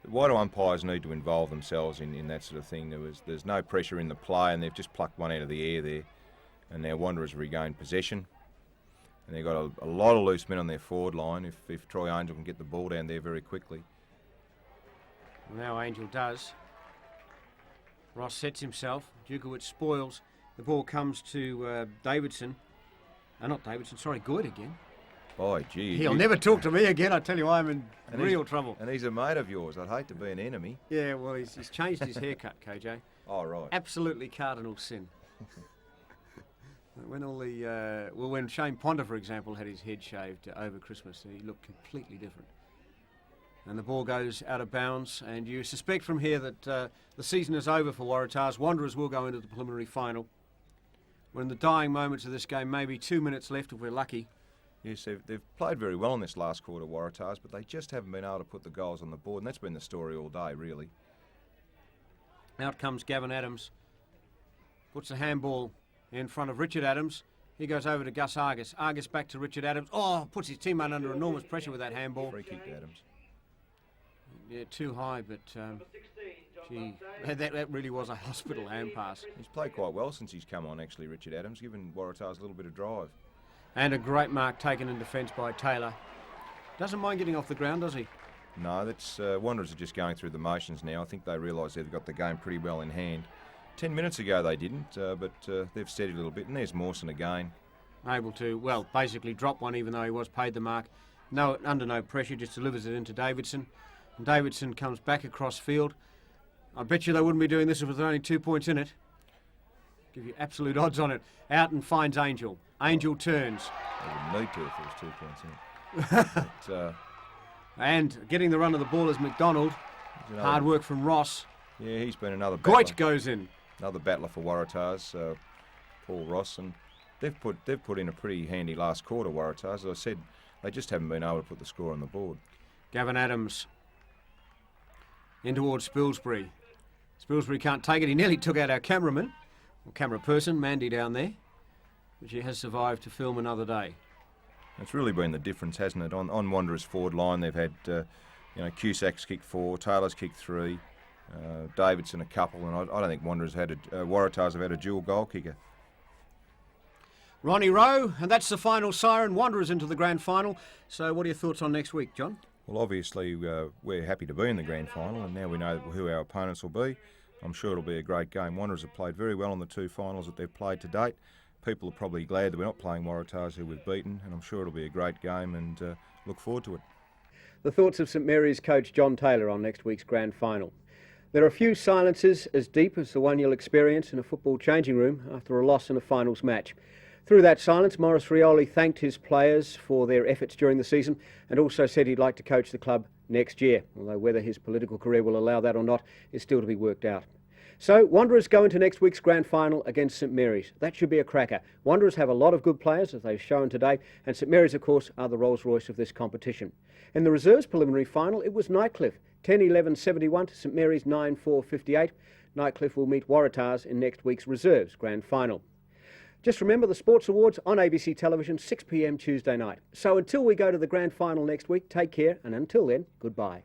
Why do umpires need to involve themselves in that sort of thing? There's no pressure in the play, and they've just plucked one out of the air there. And now Wanderers regain possession. And they've got a lot of loose men on their forward line if Troy Angel can get the ball down there very quickly. Well, now Angel does. Ross sets himself. Djokovic spoils. The ball comes to Davidson. Not Davidson, sorry, Goyt again. Oh, gee. He'll never talk to me again. I tell you, I'm in real trouble. And he's a mate of yours. I'd hate to be an enemy. Yeah, well, he's changed his haircut, KJ. Oh, right. Absolutely cardinal sin. When Shane Ponder, for example, had his head shaved over Christmas, he looked completely different. And the ball goes out of bounds, and you suspect from here that the season is over for Waratahs. Wanderers will go into the preliminary final. We're in the dying moments of this game, maybe 2 minutes left if we're lucky. Yes, they've played very well in this last quarter, Waratahs, but they just haven't been able to put the goals on the board, and that's been the story all day, really. Out comes Gavin Adams, puts a handball in front of Richard Adams. He goes over to Gus Argus. Argus back to Richard Adams. Oh, puts his teammate under enormous pressure with that handball. Free kick to Adams. Yeah, too high, but gee, that really was a hospital hand pass. He's played quite well since he's come on, actually, Richard Adams, giving Waratahs a little bit of drive. And a great mark taken in defence by Taylor. Doesn't mind getting off the ground, does he? No, that's Wanderers are just going through the motions now. I think they realise they've got the game pretty well in hand. 10 minutes ago they didn't, but they've steadied a little bit. And there's Mawson again. Able to, well, basically drop one even though he was paid the mark. No, under no pressure, just delivers it into Davidson. And Davidson comes back across field. I bet you they wouldn't be doing this if there were only 2 points in it. Give you absolute odds on it. Out and finds Angel. Angel turns. They wouldn't need to if there was 2 points in it. But, and getting the run of the ball is McDonald. Hard work from Ross. yeah, he's been another battler. Goit goes in. Another battler for Waratahs, Paul Ross, and they've put in a pretty handy last quarter, Waratahs. As I said, they just haven't been able to put the score on the board. Gavin Adams in towards Spilsbury. Spilsbury can't take it. He nearly took out our cameraman, or camera person, Mandy down there, but she has survived to film another day. It's really been the difference, hasn't it? On Wanderers' forward line, they've had Cusack's kicked 4, Taylor's kicked 3, Davidson a couple, and I don't think Waratahs have had a dual goal kicker. Ronnie Rowe, and that's the final siren. Wanderers into the grand final. So what are your thoughts on next week, John? Well, obviously, we're happy to be in the grand final, and now we know who our opponents will be. I'm sure it'll be a great game. Wanderers have played very well in the 2 finals that they've played to date. People are probably glad that we're not playing Waratahs, who we've beaten, and I'm sure it'll be a great game, and look forward to it. The thoughts of St Mary's coach John Taylor on next week's grand final. There are a few silences as deep as the one you'll experience in a football changing room after a loss in a finals match. Through that silence, Maurice Rioli thanked his players for their efforts during the season and also said he'd like to coach the club next year, although whether his political career will allow that or not is still to be worked out. So, Wanderers go into next week's grand final against St Mary's. That should be a cracker. Wanderers have a lot of good players, as they've shown today, and St Mary's, of course, are the Rolls-Royce of this competition. In the reserves preliminary final, it was Nightcliff, 10-11-71 to St Mary's 9-4-58. Nightcliff will meet Waratahs in next week's reserves grand final. Just remember the Sports Awards on ABC television, 6 p.m. Tuesday night. So until we go to the grand final next week, take care, and until then, goodbye.